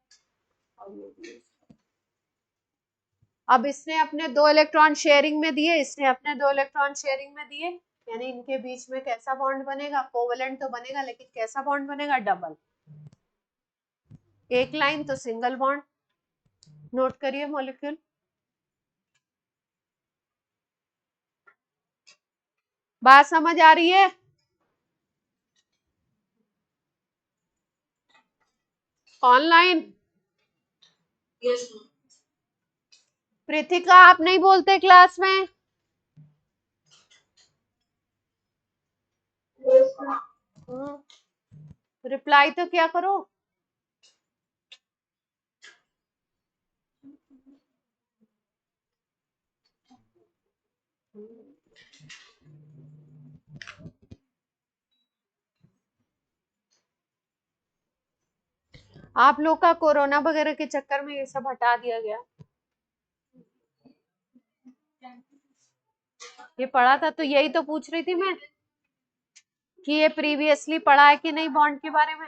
अब इसने अपने 2 इलेक्ट्रॉन शेयरिंग में दिए, इसने अपने 2 इलेक्ट्रॉन शेयरिंग में दिए, यानी इनके बीच में कैसा बॉन्ड बनेगा? कोवेलेंट तो बनेगा, लेकिन कैसा बॉन्ड बनेगा? डबल। एक लाइन तो सिंगल बॉन्ड। नोट करिए मॉलिक्यूल। बात समझ आ रही है? ऑनलाइन? Yes, ma'am. प्रीतिका, आप नहीं बोलते क्लास में? Yes, ma'am. रिप्लाई तो क्या करो। आप लोग का कोरोना वगैरह के चक्कर में ये सब हटा दिया गया। ये पढ़ा था, तो यही तो पूछ रही थी मैं कि ये प्रीवियसली पढ़ा है कि नहीं बॉन्ड के बारे में।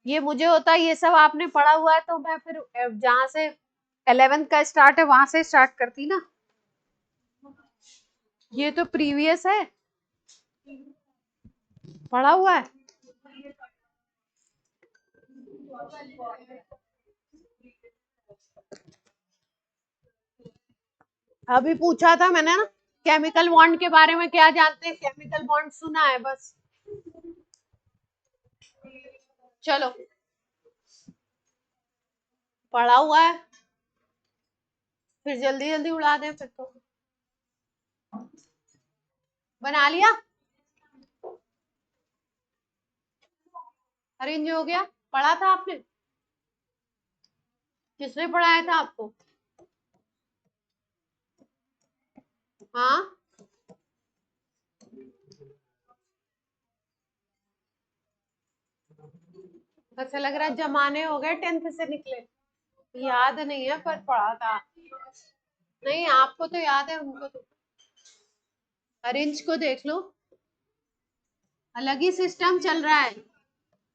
ये मुझे होता है ये सब आपने पढ़ा हुआ है, तो मैं फिर जहां से 11th का स्टार्ट है वहां से स्टार्ट करती ना। ये तो प्रीवियस है, पढ़ा हुआ है। अभी पूछा था मैंने ना, केमिकल बॉन्ड के बारे में क्या जानते हैं? केमिकल बॉन्ड सुना है बस। चलो, पढ़ा हुआ है, फिर जल्दी जल्दी उड़ा दे। फिर तो बना लिया, अरेंज हो गया। पढ़ा था आपने? किसने पढ़ाया था आपको? हाँ, ऐसा लग रहा है जमाने हो गए 10th से निकले। याद नहीं है पर पढ़ा था। नहीं, आपको तो याद है, उनको तो। अरेंज को देख लो, अलग ही सिस्टम चल रहा है।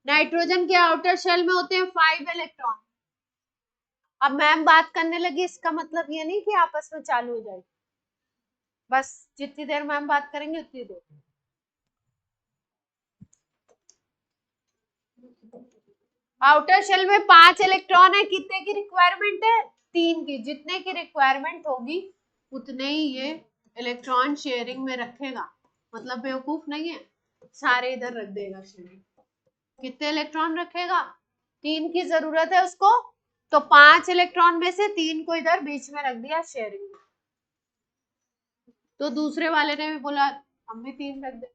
नाइट्रोजन के आउटर शेल में होते हैं 5 इलेक्ट्रॉन। अब मैम बात करने लगी, इसका मतलब ये नहीं कि आपस में चालू हो जाए, बस जितनी देर मैम बात करेंगे उतनी देर। आउटर शेल में 5 इलेक्ट्रॉन है, कितने की रिक्वायरमेंट है? 3 की। जितने की रिक्वायरमेंट होगी उतने ही ये इलेक्ट्रॉन शेयरिंग में रखेगा, मतलब बेवकूफ नहीं है, सारे इधर रख देगा शेयरिंग। कितने इलेक्ट्रॉन रखेगा? 3 की जरूरत है उसको, तो 5 इलेक्ट्रॉन में से 3 को इधर बीच में रख दिया शेयरिंग में। तो दूसरे वाले ने भी बोला हम भी 3 रख दे,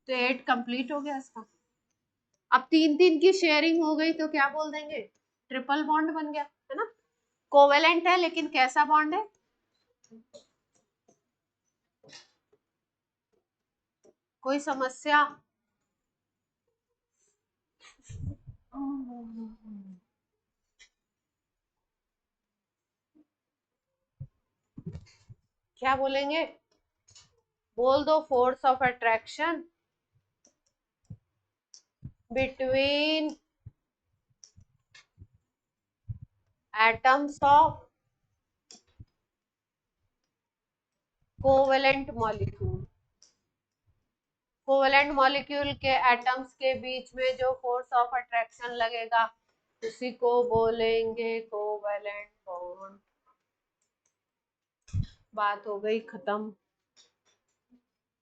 तो 8 कंप्लीट हो गया इसका। अब 3-3 की शेयरिंग हो गई तो क्या बोल देंगे? ट्रिपल बॉन्ड बन गया, है ना? कोवेलेंट है, लेकिन कैसा बॉन्ड है? कोई समस्या? क्या बोलेंगे? बोल दो, force of attraction between atoms of covalent molecule. Covalent molecule के एटम्स के बीच में जो फोर्स ऑफ अट्रैक्शन लगेगा उसी को बोलेंगे कोवेलेंट बॉन्ड। बात हो गई खत्म।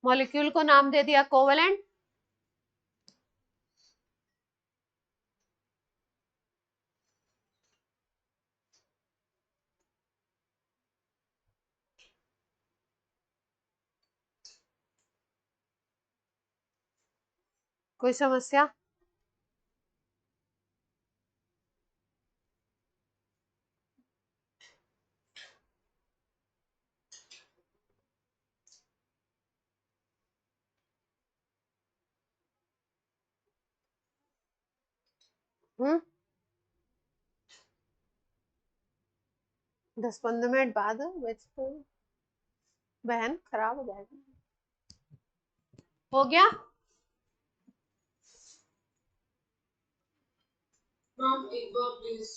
मॉलिक्यूल को नाम दे दिया कोवेलेंट, कोई समस्या? हम्म, 10-15 मिनट बाद वैसे तो बहन खराब हो जाएगी। हो गया? मैम एक बार प्लीज।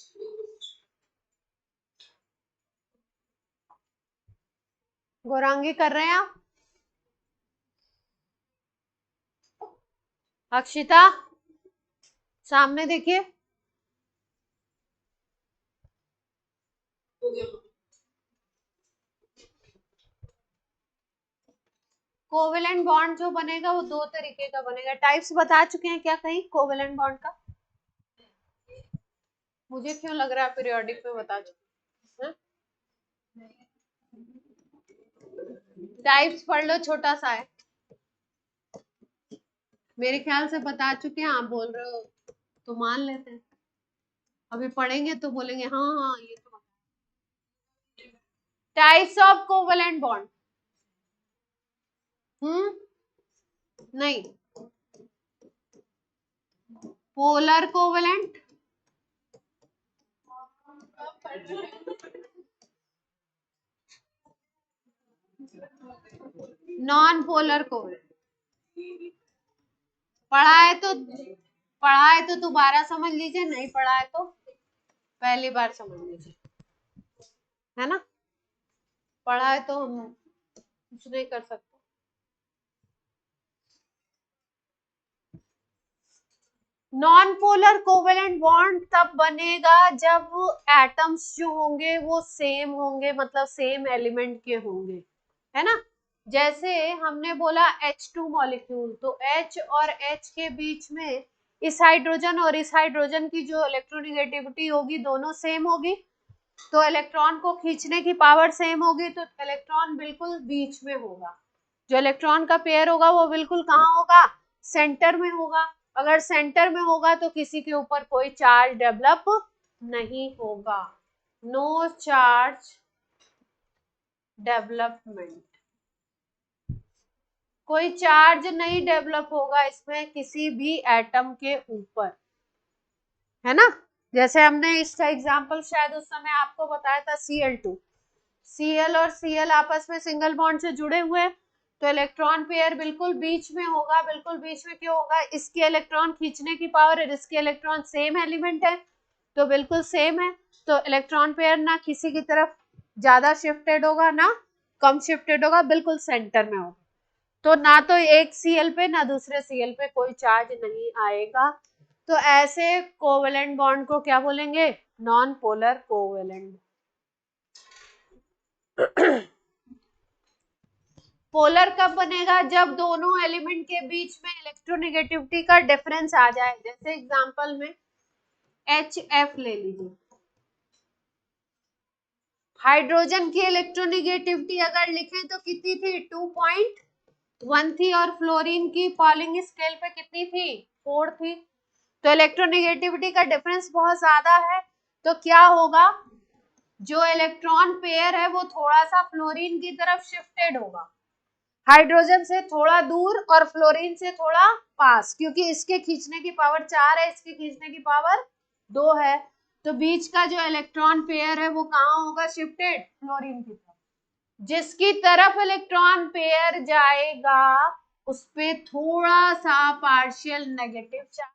गौरांगी कर रहे हैं आप? अक्षिता सामने देखिए। हो गया। कोवेलेंट बॉन्ड जो बनेगा वो 2 तरीके का बनेगा। टाइप्स बता चुके हैं क्या कहीं कोवेलेंट बॉन्ड का? मुझे क्यों लग रहा है पीरियोडिक में बता चुके हैं। टाइप्स पढ़ लो, छोटा सा है, मेरे ख्याल से बता चुके हैं। आप बोल रहे हो तो मान लेते हैं, अभी पढ़ेंगे तो बोलेंगे हाँ हाँ ये तो। टाइप्स ऑफ कोवेलेंट बॉन्ड, नहीं, polar covalent, non polar covalent. पढ़ा है तो दोबारा समझ लीजिए, नहीं पढ़ा है तो पहली बार समझ लीजिए, है ना। पढ़ा है तो हम कुछ नहीं कर सकते। नॉन पोलर कोवेलेंट बॉन्ड तब बनेगा जब एटम्स जो होंगे वो सेम होंगे, मतलब सेम एलिमेंट के होंगे, है ना। जैसे हमने बोला H2 मॉलिक्यूल, तो H और H के बीच में इस हाइड्रोजन और इस हाइड्रोजन की जो इलेक्ट्रोनिगेटिविटी होगी दोनों सेम होगी, तो इलेक्ट्रॉन को खींचने की पावर सेम होगी, तो इलेक्ट्रॉन बिल्कुल बीच में होगा। जो इलेक्ट्रॉन का पेयर होगा वो बिल्कुल कहाँ होगा? सेंटर में होगा। अगर सेंटर में होगा तो किसी के ऊपर कोई चार्ज डेवलप नहीं होगा, नो चार्ज डेवलपमेंट, कोई चार्ज नहीं डेवलप होगा इसमें किसी भी एटम के ऊपर, है ना। जैसे हमने इसका एग्जांपल शायद उस समय आपको बताया था Cl2, Cl और Cl आपस में सिंगल बॉन्ड से जुड़े हुए हैं, तो इलेक्ट्रॉन पेयर बिल्कुल बीच में होगा। बिल्कुल बीच में क्यों होगा? इसके इलेक्ट्रॉन खींचने की पावर और इसके इलेक्ट्रॉन सेम एलिमेंट है, तो बिल्कुल सेम है, तो इलेक्ट्रॉन पेयर ना किसी की तरफ ज्यादा शिफ्टेड होगा ना कम शिफ्टेड होगा, बिल्कुल सेंटर में होगा। तो ना तो एक Cl पे ना दूसरे Cl पे कोई चार्ज नहीं आएगा। तो ऐसे कोवेलेंट बॉन्ड को क्या बोलेंगे? Non polar covalent. पोलर कब बनेगा? जब दोनों एलिमेंट के बीच में इलेक्ट्रोनेगेटिविटी का डिफरेंस आ जाए। जैसे एग्जांपल में HF ले लीजिए, हाइड्रोजन की इलेक्ट्रोनेगेटिविटी अगर लिखें तो कितनी थी? 2.1 थी, और फ्लोरीन की पॉलिंग स्केल पे कितनी थी? 4 थी। तो इलेक्ट्रोनेगेटिविटी का डिफरेंस बहुत ज्यादा है, तो क्या होगा? जो इलेक्ट्रॉन पेयर है वो थोड़ा सा फ्लोरीन की तरफ शिफ्टेड होगा, हाइड्रोजन से थोड़ा दूर और फ्लोरीन से थोड़ा पास, क्योंकि इसके खींचने की पावर 4 है, इसके खींचने की पावर 2 है। तो बीच का जो इलेक्ट्रॉन पेयर है वो कहाँ होगा शिफ्टेड? फ्लोरीन की तरफ। जिसकी तरफ इलेक्ट्रॉन पेयर जाएगा उस पे थोड़ा सा पार्शियल नेगेटिव चार्ज,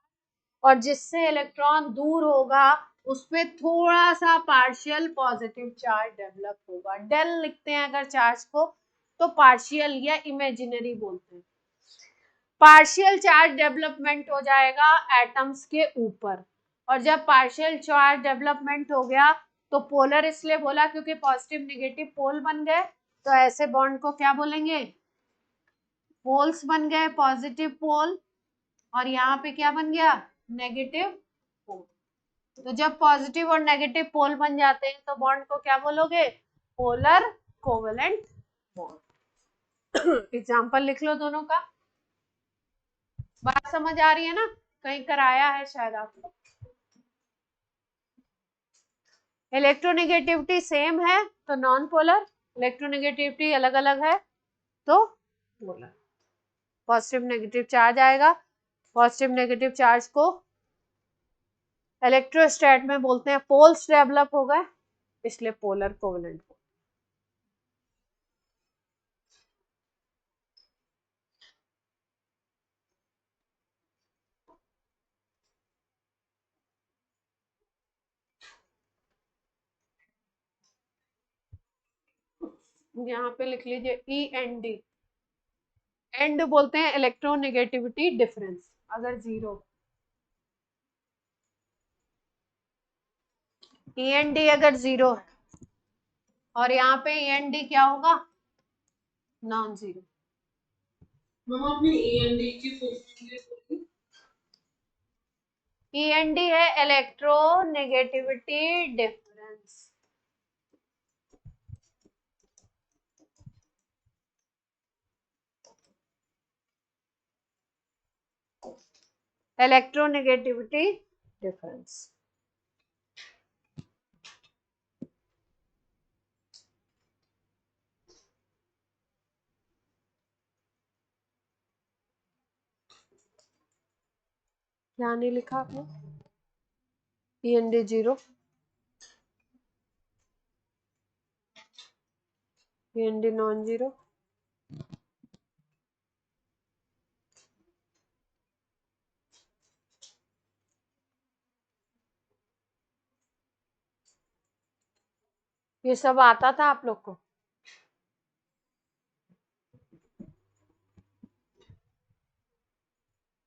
और जिससे इलेक्ट्रॉन दूर होगा उस पे थोड़ा सा पार्शियल पॉजिटिव चार्ज डेवलप होगा। डेल लिखते हैं अगर चार्ज को, तो पार्शियल या इमेजिनरी बोलते हैं। पार्शियल चार्ज डेवलपमेंट हो जाएगा एटम्स के ऊपर, और जब पार्शियल चार्ज डेवलपमेंट हो गया तो पोलर इसलिए बोला क्योंकि पॉजिटिव नेगेटिव पोल बन गए, तो ऐसे बॉन्ड को क्या बोलेंगे? पोल्स बन गए, पॉजिटिव पोल, और यहाँ पे क्या बन गया? Negative pole. तो जब पॉजिटिव और नेगेटिव पोल बन जाते हैं तो बॉन्ड को क्या बोलोगे? Polar covalent bond. एग्जाम्पल लिख लो दोनों का। बात समझ आ रही है ना, कहीं कराया है शायद आपको। इलेक्ट्रोनेगेटिविटी सेम है तो नॉन पोलर, इलेक्ट्रोनेगेटिविटी अलग अलग है तो पोलर। पॉजिटिव नेगेटिव चार्ज आएगा, पॉजिटिव नेगेटिव चार्ज को इलेक्ट्रोस्टैट में बोलते हैं पोल्स डेवलप हो गए, इसलिए पोलर कोवेलेंट। यहाँ पे लिख लीजिए END, एंड बोलते हैं इलेक्ट्रोनेगेटिविटी डिफरेंस। अगर जीरो END अगर जीरो है और यहाँ पे END क्या होगा, नॉन जीरो। मम्मा अपनी END की फुल फॉर्म END है इलेक्ट्रोनेगेटिविटी डिफरेंस। Electronegativity difference. क्या नहीं लिखा आपने, END zero, END non zero. ये सब आता था आप लोग को,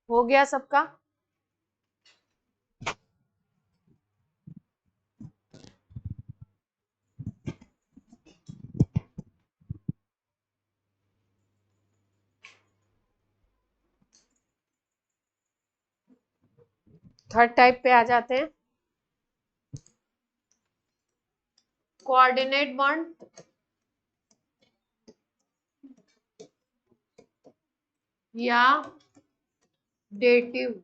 हो गया सबका। थर्ड टाइप पे आ जाते हैं, कोऑर्डिनेट बॉन्ड या डेटिव।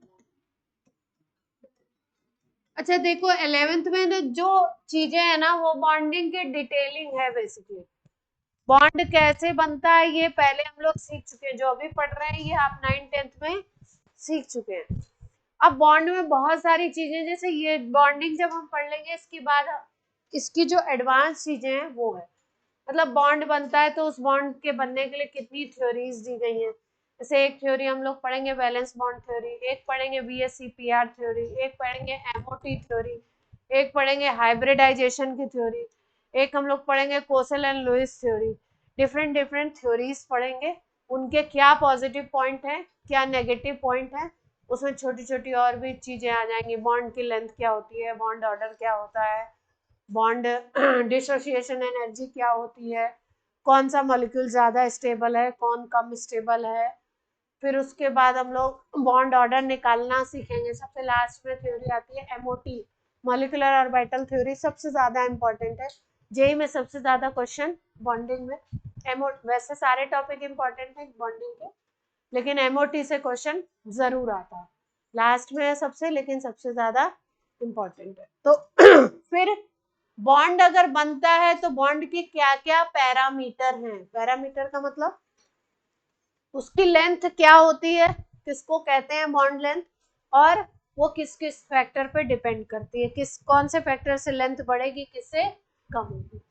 अच्छा देखो 11th में ना जो चीजें है ना वो बॉन्डिंग की डिटेलिंग है बेसिकली। बॉन्ड कैसे बनता है ये पहले हम लोग सीख चुके हैं, जो अभी पढ़ रहे हैं ये आप 9th-10th में सीख चुके हैं। अब बॉन्ड में बहुत सारी चीजें, जैसे ये बॉन्डिंग जब हम पढ़ लेंगे इसके बाद इसकी जो एडवांस चीजें हैं वो है, मतलब बॉन्ड बनता है तो उस बॉन्ड के बनने के लिए कितनी थ्योरीज दी गई हैं। जैसे एक थ्योरी हम लोग पढ़ेंगे वैलेंस बॉन्ड थ्योरी, एक पढ़ेंगे VSEPR थ्योरी, एक पढ़ेंगे MOT थ्योरी, एक पढ़ेंगे हाइब्रिडाइजेशन की थ्योरी, एक हम लोग पढ़ेंगे Kossel and Louis theory. Different different theories पढ़ेंगे, उनके क्या पॉजिटिव पॉइंट है क्या नेगेटिव पॉइंट है, उसमें छोटी छोटी और भी चीजें आ जाएंगी। बॉन्ड की लेंथ क्या होती है, बॉन्ड ऑर्डर क्या होता है, बॉन्ड डिसोसिएशन एनर्जी क्या होती है, कौन सा मॉलिक्यूल ज्यादा स्टेबल है कौन कम स्टेबल है। फिर उसके बाद हम लोग बॉन्ड ऑर्डर निकालना सीखेंगे। सबसे लास्ट में थ्योरी आती है MOT, मॉलिक्यूलर ऑर्बिटल थ्योरी, सबसे ज्यादा इंपॉर्टेंट है। जेई में सबसे ज्यादा क्वेश्चन बॉन्डिंग में वैसे सारे टॉपिक इंपॉर्टेंट है बॉन्डिंग के, लेकिन MOT से क्वेश्चन जरूर आता है, लास्ट में है सबसे, लेकिन सबसे ज्यादा इंपॉर्टेंट है। तो फिर बॉन्ड अगर बनता है तो बॉन्ड की क्या क्या पैरामीटर हैं, पैरामीटर का मतलब उसकी लेंथ क्या होती है, किसको कहते हैं बॉन्ड लेंथ, और वो किस किस फैक्टर पे डिपेंड करती है, किस कौन से फैक्टर से लेंथ बढ़ेगी किससे कम होगी।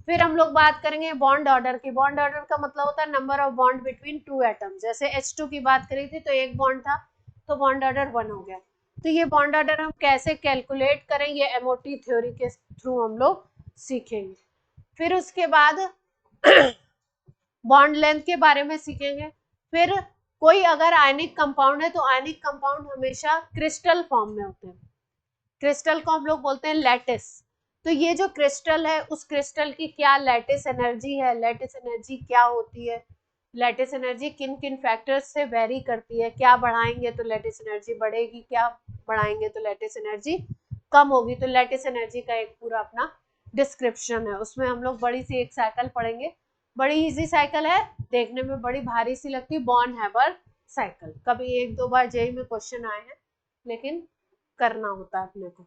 फिर हम लोग बात करेंगे बॉन्ड ऑर्डर की। बॉन्ड ऑर्डर का मतलब होता है number of bond between two atoms. जैसे H2 की बात करी थी तो एक बॉन्ड था तो बॉन्ड ऑर्डर 1 हो गया। तो ये बॉन्ड ऑर्डर हम कैसे कैलकुलेट करें ये MOT थ्योरी के थ्रू हम लोग सीखेंगे। फिर उसके बाद बॉन्ड लेंथ के बारे में सीखेंगे। फिर कोई अगर आयनिक कंपाउंड है तो आयनिक कंपाउंड हमेशा क्रिस्टल फॉर्म में होते हैं, क्रिस्टल को हम लोग बोलते हैं लैटिस। तो ये जो क्रिस्टल है उस क्रिस्टल की क्या लैटिस एनर्जी है, लैटिस एनर्जी क्या होती है, लैटिस एनर्जी किन किन फैक्टर्स से वेरी करती है, क्या बढ़ाएंगे तो लैटिस एनर्जी बढ़ेगी, क्या बढ़ाएंगे तो लैटिस एनर्जी कम होगी। तो लैटिस एनर्जी का एक पूरा अपना डिस्क्रिप्शन है, उसमें हम लोग बड़ी सी एक साइकिल पढ़ेंगे। बड़ी इजी साइकिल है, देखने में बड़ी भारी सी लगती है, बॉर्न हैबर साइकिल। कभी 1-2 बार जेई में क्वेश्चन आए हैं, लेकिन करना होता है अपने को।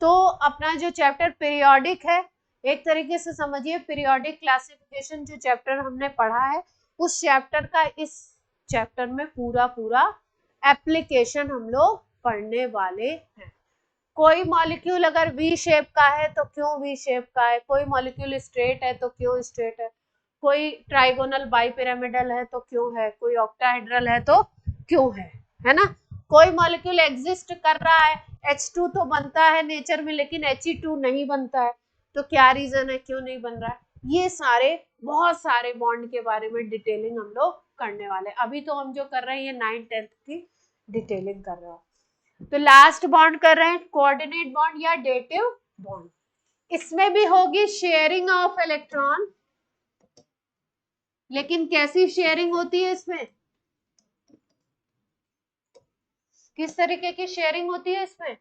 तो अपना जो चैप्टर पीरियोडिक है, एक तरीके से समझिए पीरियोडिक क्लासिफिकेशन जो चैप्टर हमने पढ़ा है, उस चैप्टर का इस चैप्टर में पूरा एप्लीकेशन हम लोग पढ़ने वाले हैं। कोई मॉलिक्यूल अगर वी शेप का है तो क्यों वी शेप का है, कोई मॉलिक्यूल स्ट्रेट है तो क्यों स्ट्रेट है, कोई ट्राइगोनल बाइपिरामिडल है तो क्यों है, कोई ऑक्टाहेड्रल है तो क्यों है ना। कोई मॉलिक्यूल एग्जिस्ट कर रहा है, H2 तो बनता है नेचर में लेकिन He2 नहीं बनता है, तो क्या रीजन है, क्यों नहीं बन रहा है। ये सारे बहुत सारे बॉन्ड के बारे में डिटेलिंग हम लोग करने वाले। अभी तो हम जो कर रहे हैं ये 9th-10th की डिटेलिंग कर रहे हैं। तो लास्ट बॉन्ड कर रहे हैं कोऑर्डिनेट बॉन्ड या डेटिव बॉन्ड। इसमें भी होगी शेयरिंग ऑफ इलेक्ट्रॉन, लेकिन कैसी शेयरिंग होती है इसमें, किस तरीके की शेयरिंग होती है इसमें,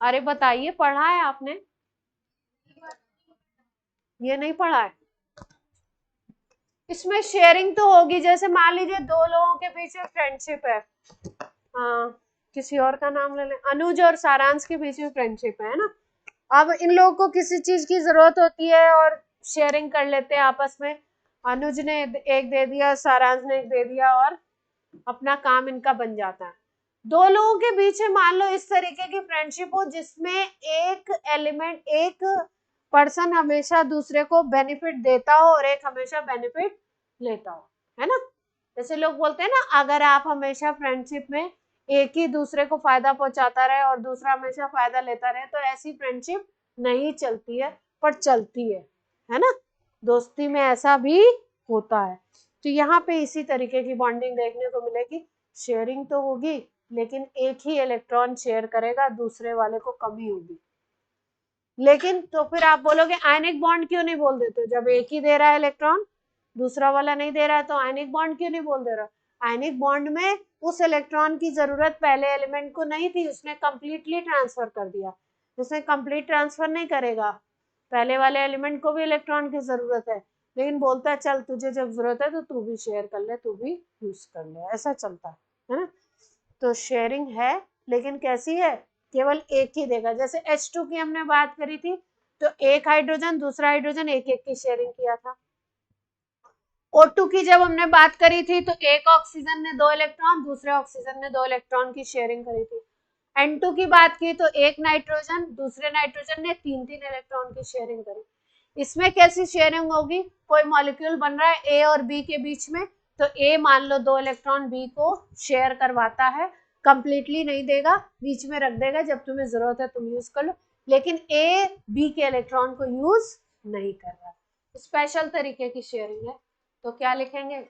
अरे बताइए, पढ़ा है आपने, ये नहीं पढ़ा है। इसमें शेयरिंग तो होगी, जैसे मान लीजिए दो लोगों के बीच में फ्रेंडशिप है, किसी और का नाम ले लें, अनुज और सारांश के बीच में फ्रेंडशिप है ना। अब इन लोगों को किसी चीज की जरूरत होती है और शेयरिंग कर लेते हैं आपस में, अनुज ने एक दे दिया, सारांश ने एक दे दिया और अपना काम इनका बन जाता है। दो लोगों के बीच में मान लो इस तरीके की फ्रेंडशिप हो जिसमें एक एलिमेंट, एक पर्सन हमेशा दूसरे को बेनिफिट देता हो और एक हमेशा बेनिफिट लेता हो, है ना। जैसे लोग बोलते हैं ना, अगर आप हमेशा फ्रेंडशिप में एक ही दूसरे को फायदा पहुंचाता रहे और दूसरा हमेशा फायदा लेता रहे, तो ऐसी फ्रेंडशिप नहीं चलती है, पर चलती है ना। दोस्ती में ऐसा भी होता है। तो यहाँ पे इसी तरीके की बॉन्डिंग देखने को मिलेगी। शेयरिंग तो होगी, लेकिन एक ही इलेक्ट्रॉन शेयर करेगा, दूसरे वाले को कमी होगी। लेकिन तो फिर आप बोलोगे आयनिक बॉन्ड क्यों नहीं बोल देते, जब एक ही दे रहा है इलेक्ट्रॉन, दूसरा वाला नहीं दे रहा है, तो आयनिक बॉन्ड क्यों नहीं बोल दे रहा। आयनिक बॉन्ड में उस इलेक्ट्रॉन की जरूरत पहले एलिमेंट को नहीं थी, उसने कंप्लीटली ट्रांसफर कर दिया। उसने कंप्लीट ट्रांसफर नहीं करेगा, पहले वाले एलिमेंट को भी इलेक्ट्रॉन की जरूरत है, लेकिन बोलता है चल तुझे जब जरूरत है तो तू भी शेयर कर ले, तू भी यूज कर ले, ऐसा चलता है ना। तो शेयरिंग है, लेकिन कैसी है, केवल एक ही देगा। जैसे H2 की हमने बात करी थी, तो एक हाइड्रोजन दूसरा हाइड्रोजन एक एक की शेयरिंग किया था। O2 की जब हमने बात करी थी, तो एक ऑक्सीजन ने 2 इलेक्ट्रॉन, दूसरे ऑक्सीजन ने 2 इलेक्ट्रॉन की शेयरिंग करी थी। N2 की बात की तो एक नाइट्रोजन दूसरे नाइट्रोजन ने 3-3 इलेक्ट्रॉन की शेयरिंग करी। इसमें कैसी शेयरिंग होगी, कोई मॉलिक्यूल बन रहा है A और B के बीच में, तो A मान लो 2 इलेक्ट्रॉन B को शेयर करवाता है, कंप्लीटली नहीं देगा, बीच में रख देगा, जब तुम्हें जरूरत है तुम यूज कर लो, लेकिन A B के इलेक्ट्रॉन को यूज नहीं कर रहा। स्पेशल तरीके की शेयरिंग है। तो क्या लिखेंगे,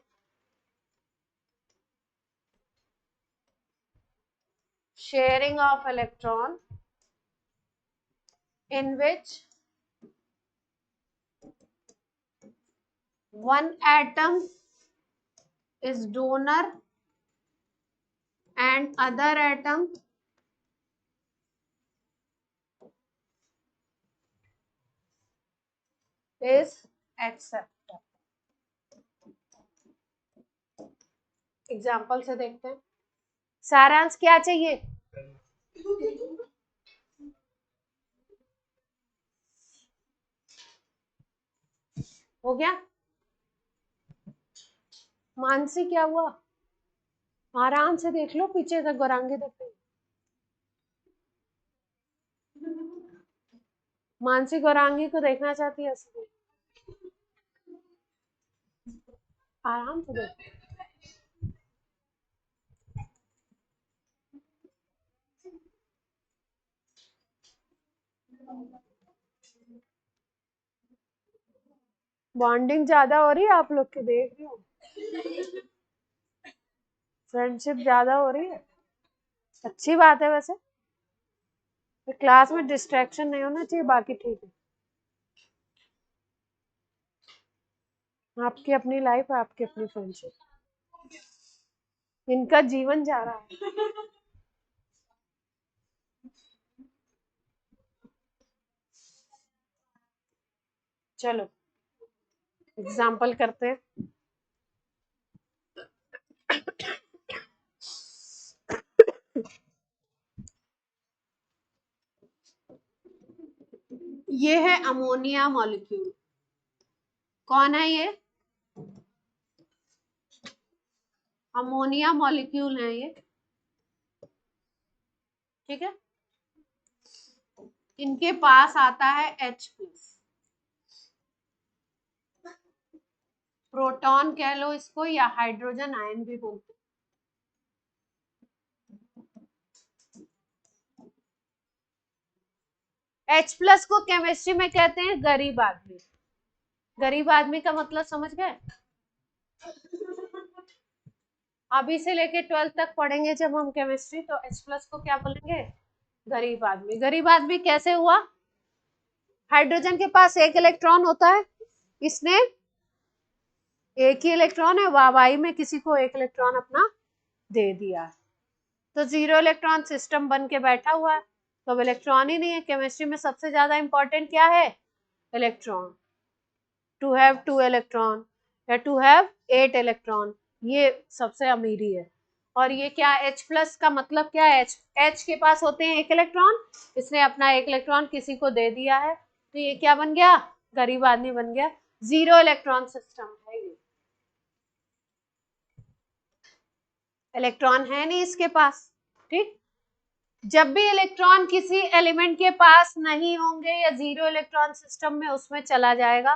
sharing of electron in which one atom is donor and other atom is acceptor। Example से देखते हैं। सारांश क्या चाहिए, हो गया। मानसी क्या हुआ, आराम से देख लो, पीछे तक गौरांगी देखते। मानसी गौरांगी को देखना चाहती है, आराम से देख। बॉन्डिंग ज्यादा हो रही है आप लोग की, देख रही हो, फ्रेंडशिप ज्यादा हो रही है, अच्छी बात है। वैसे तो क्लास में डिस्ट्रैक्शन नहीं होना चाहिए, बाकी ठीक है। आपकी अपनी लाइफ है, आपकी अपनी फ्रेंडशिप, इनका जीवन जा रहा है। चलो एग्जाम्पल करते हैं। ये है अमोनिया मॉलिक्यूल। कौन है ये? अमोनिया मॉलिक्यूल है ये, ठीक है। इनके पास आता है H+, प्रोटॉन कह लो इसको या हाइड्रोजन आयन भी बोलते हैं। H+ को केमिस्ट्री में कहते हैं गरीब आदमी। गरीब आदमी का मतलब समझ गए? अभी से लेके 12th तक पढ़ेंगे जब हम केमिस्ट्री, तो H+ को क्या बोलेंगे? गरीब आदमी। गरीब आदमी कैसे हुआ? हाइड्रोजन के पास एक इलेक्ट्रॉन होता है, इसने एक ही इलेक्ट्रॉन है, वाई में किसी को एक इलेक्ट्रॉन अपना दे दिया, तो 0 इलेक्ट्रॉन सिस्टम बन के बैठा हुआ है। तो अब इलेक्ट्रॉन ही नहीं है। केमिस्ट्री में सबसे ज्यादा इंपॉर्टेंट क्या है? इलेक्ट्रॉन। टू हैव 2 इलेक्ट्रॉन या टू हैव 8 इलेक्ट्रॉन, ये सबसे अमीरी है। और ये क्या H+ का मतलब क्या है? H के पास होते हैं एक इलेक्ट्रॉन, इसने अपना एक इलेक्ट्रॉन किसी को दे दिया है, तो ये क्या बन गया? गरीब आदमी बन गया। 0 इलेक्ट्रॉन सिस्टम है ये, इलेक्ट्रॉन है नहीं इसके पास, ठीक। जब भी इलेक्ट्रॉन किसी एलिमेंट के पास नहीं होंगे या 0 इलेक्ट्रॉन सिस्टम में उसमें चला जाएगा,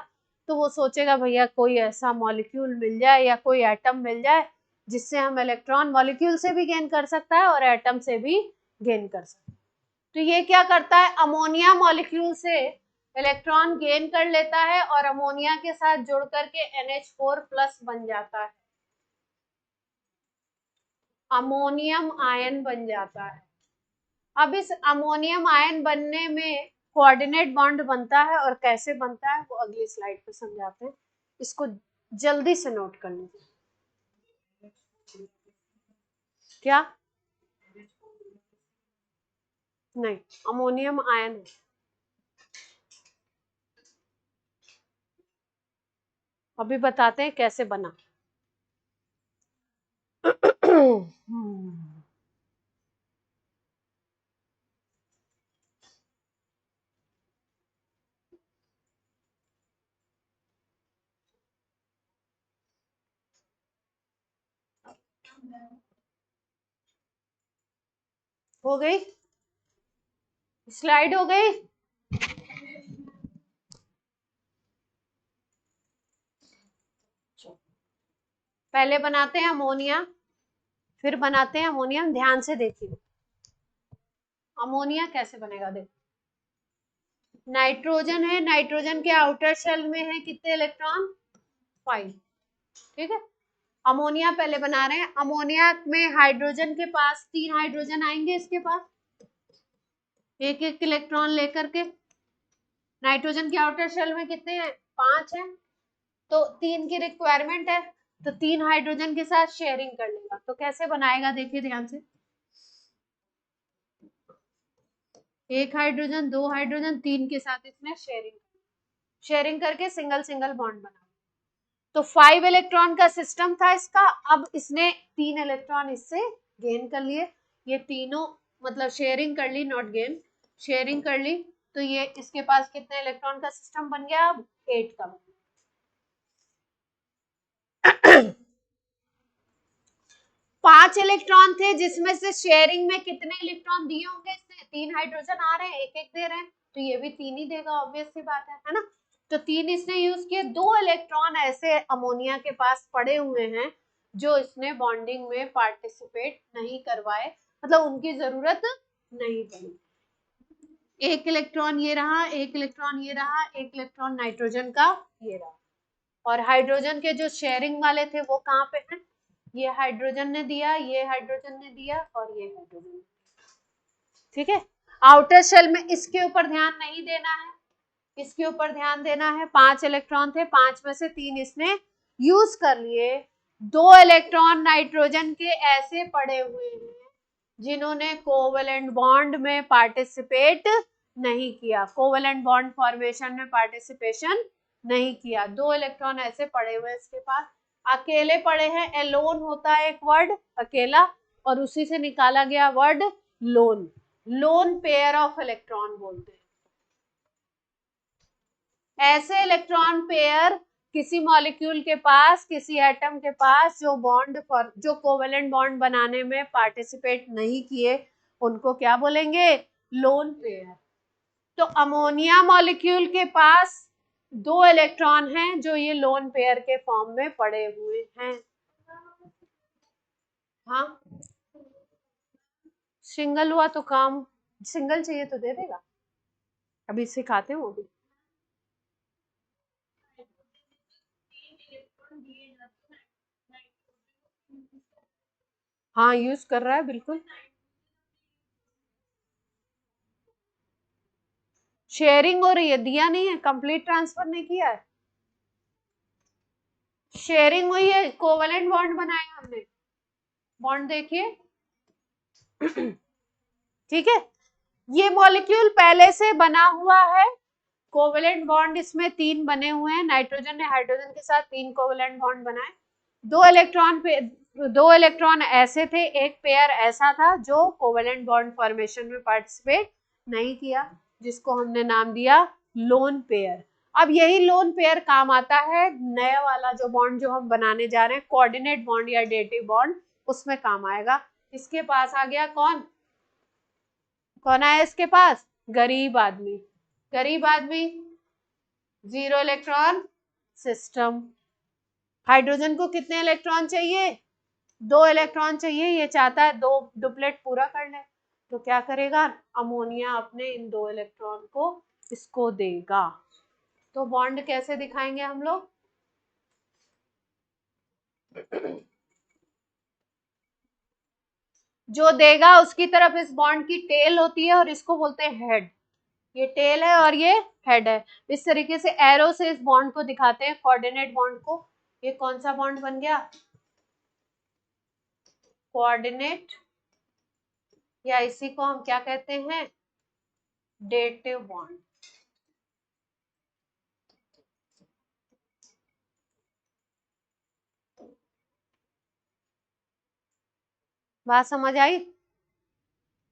तो वो सोचेगा भैया कोई ऐसा मॉलिक्यूल मिल जाए या कोई एटम मिल जाए जिससे हम इलेक्ट्रॉन मॉलिक्यूल से भी गेन कर सकता है और एटम से भी गेन कर सकता है। तो ये क्या करता है? अमोनिया मॉलिक्यूल से इलेक्ट्रॉन गेन कर लेता है और अमोनिया के साथ जुड़ करके NH4+ बन जाता है, अमोनियम आयन बन जाता है। अब इस अमोनियम आयन बनने में कोऑर्डिनेट बॉन्ड बनता है, और कैसे बनता है वो अगली स्लाइड पे समझाते हैं। इसको जल्दी से नोट कर लीजिए। क्या? नहीं, अमोनियम आयन है। अभी बताते हैं कैसे बना। हो गई स्लाइड? हो गई? पहले बनाते हैं अमोनिया, फिर बनाते हैं अमोनियम। ध्यान से देखिए अमोनिया कैसे बनेगा। देखो नाइट्रोजन है, नाइट्रोजन के आउटर शेल में है कितने इलेक्ट्रॉन? 5, ठीक है। अमोनिया पहले बना रहे हैं। अमोनिया में हाइड्रोजन के पास 3 हाइड्रोजन आएंगे, इसके पास एक एक इलेक्ट्रॉन लेकर के। नाइट्रोजन के आउटर शेल में कितने हैं? 5 हैं, तो 3 की रिक्वायरमेंट है, तो 3 हाइड्रोजन के साथ शेयरिंग कर लेगा। तो कैसे बनाएगा देखिए ध्यान से, एक हाइड्रोजन, 2 हाइड्रोजन, 3 के साथ इसमें शेयरिंग करके सिंगल सिंगल बॉन्ड बना। तो 5 इलेक्ट्रॉन का सिस्टम था इसका। अब इसने 3 इलेक्ट्रॉन इससे गेन कर लिए। ये तीनों मतलब शेयरिंग कर ली, नॉट गेन, शेयरिंग कर ली। तो ये इसके पास कितने इलेक्ट्रॉन का सिस्टम बन गया? अब 8 का बन गया। 5 इलेक्ट्रॉन थे जिसमें से शेयरिंग में कितने इलेक्ट्रॉन दिए होंगे इसने? 3 हाइड्रोजन आ रहे हैं, एक एक दे रहे हैं, तो ये भी 3 ही देगा, ऑब्वियस सी बात है ना। तो 3 इसने यूज किए। 2 इलेक्ट्रॉन ऐसे अमोनिया के पास पड़े हुए हैं जो इसने बॉन्डिंग में पार्टिसिपेट नहीं करवाए, मतलब उनकी जरूरत नहीं पड़ी। एक इलेक्ट्रॉन ये रहा, एक इलेक्ट्रॉन ये रहा, एक इलेक्ट्रॉन नाइट्रोजन का ये रहा। और हाइड्रोजन के जो शेयरिंग वाले थे वो कहाँ पे हैं? ये हाइड्रोजन ने दिया, ये हाइड्रोजन ने दिया, और ये हाइड्रोजन, ठीक है। आउटर शेल में इसके ऊपर ध्यान नहीं देना है, इसके ऊपर ध्यान देना है। 5 इलेक्ट्रॉन थे, 5 में से 3 इसने यूज कर लिए। 2 इलेक्ट्रॉन नाइट्रोजन के ऐसे पड़े हुए हैं जिन्होंने कोवेलेंट बॉन्ड में पार्टिसिपेट नहीं किया, कोवेलेंट बॉन्ड फॉर्मेशन में पार्टिसिपेशन नहीं किया। 2 इलेक्ट्रॉन ऐसे पड़े हुए इसके पास, अकेले पड़े हैं। एलोन होता है एक वर्ड, अकेला, और उसी से निकाला गया word loan. Lone pair of electron बोलते हैं। ऐसे इलेक्ट्रॉन पेयर किसी मॉलिक्यूल के पास, किसी एटम के पास जो कोवेलेंट बॉन्ड बनाने में पार्टिसिपेट नहीं किए, उनको क्या बोलेंगे? Lone pair. तो अमोनिया मॉलिक्यूल के पास 2 इलेक्ट्रॉन हैं जो ये लोन पेयर के फॉर्म में पड़े हुए हैं। हाँ, सिंगल हुआ तो काम, सिंगल चाहिए तो दे देगा, अभी सिखाते हैं वो भी। हाँ, यूज कर रहा है बिल्कुल। शेयरिंग हो रही है, दिया नहीं है, कंप्लीट ट्रांसफर नहीं किया है। शेयरिंग हुई है, कोवेलेंट बॉन्ड बनाया हमने, बॉन्ड देखिए। ठीक है, ये मॉलिक्यूल पहले से बना हुआ है, कोवेलेंट बॉन्ड इसमें 3 बने हुए हैं, नाइट्रोजन ने हाइड्रोजन के साथ 3 कोवेलेंट बॉन्ड बनाए। 2 इलेक्ट्रॉन ऐसे थे, एक पेयर ऐसा था जो कोवेलेंट बॉन्ड फॉर्मेशन में पार्टिसिपेट नहीं किया, जिसको हमने नाम दिया लोन पेयर। अब यही लोन पेयर काम आता है नया वाला जो बॉन्ड जो हम बनाने जा रहे हैं, कोऑर्डिनेट बॉन्ड या डेटिव बॉन्ड, उसमें काम आएगा। इसके पास आ गया कौन, कौन आया इसके पास? गरीब आदमी। गरीब आदमी 0 इलेक्ट्रॉन सिस्टम। हाइड्रोजन को कितने इलेक्ट्रॉन चाहिए? 2 इलेक्ट्रॉन चाहिए, ये चाहता है 2 डुप्लेट पूरा कर ले, तो क्या करेगा? अमोनिया अपने इन 2 इलेक्ट्रॉन को इसको देगा। तो बॉन्ड कैसे दिखाएंगे हम लोग? जो देगा उसकी तरफ इस बॉन्ड की टेल होती है और इसको बोलते हैं हेड। ये टेल है और ये हेड है। इस तरीके से एरो से इस बॉन्ड को दिखाते हैं, कोऑर्डिनेट बॉन्ड को। ये कौन सा बॉन्ड बन गया? कोऑर्डिनेट, या इसी को हम क्या कहते हैं? Dative bond. बात समझ आई?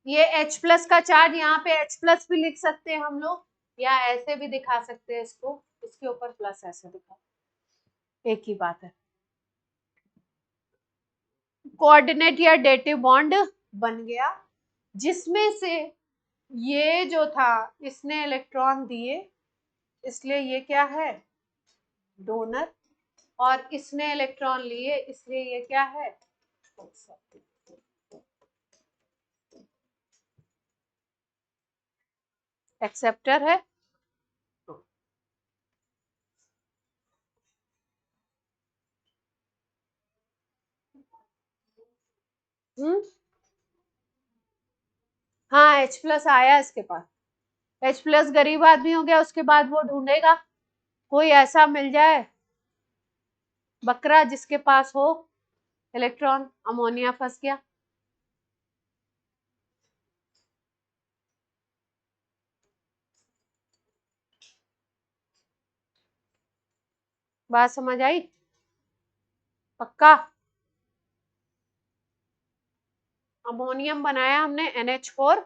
ये H+ का चार्ज, यहाँ पे H+ भी लिख सकते हैं हम लोग, या ऐसे भी दिखा सकते हैं इसको, इसके ऊपर प्लस ऐसे दिखा, एक ही बात है। कोऑर्डिनेट या डेटिव बॉन्ड बन गया, जिसमें से ये जो था इसने इलेक्ट्रॉन दिए, इसलिए ये क्या है? डोनर। और इसने इलेक्ट्रॉन लिए, इसलिए ये क्या है? एक्सेप्टर है। हाँ, H+ आया इसके पास। H+ गरीब आदमी हो गया, उसके बाद वो ढूंढेगा कोई ऐसा मिल जाए बकरा जिसके पास हो इलेक्ट्रॉन। अमोनिया फंस गया। बात समझ आई? पक्का? अमोनियम बनाया हमने NH4+।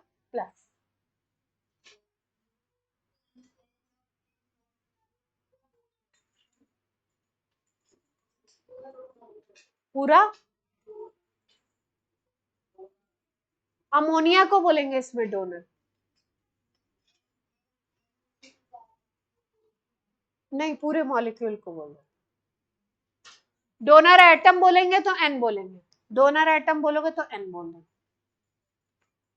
पूरा अमोनिया को बोलेंगे इसमें डोनर, नहीं पूरे मॉलिक्यूल को बोलेंगे। डोनर एटम बोलेंगे तो N बोलेंगे, डोनर एटम बोलोगे तो N बोलेंगे।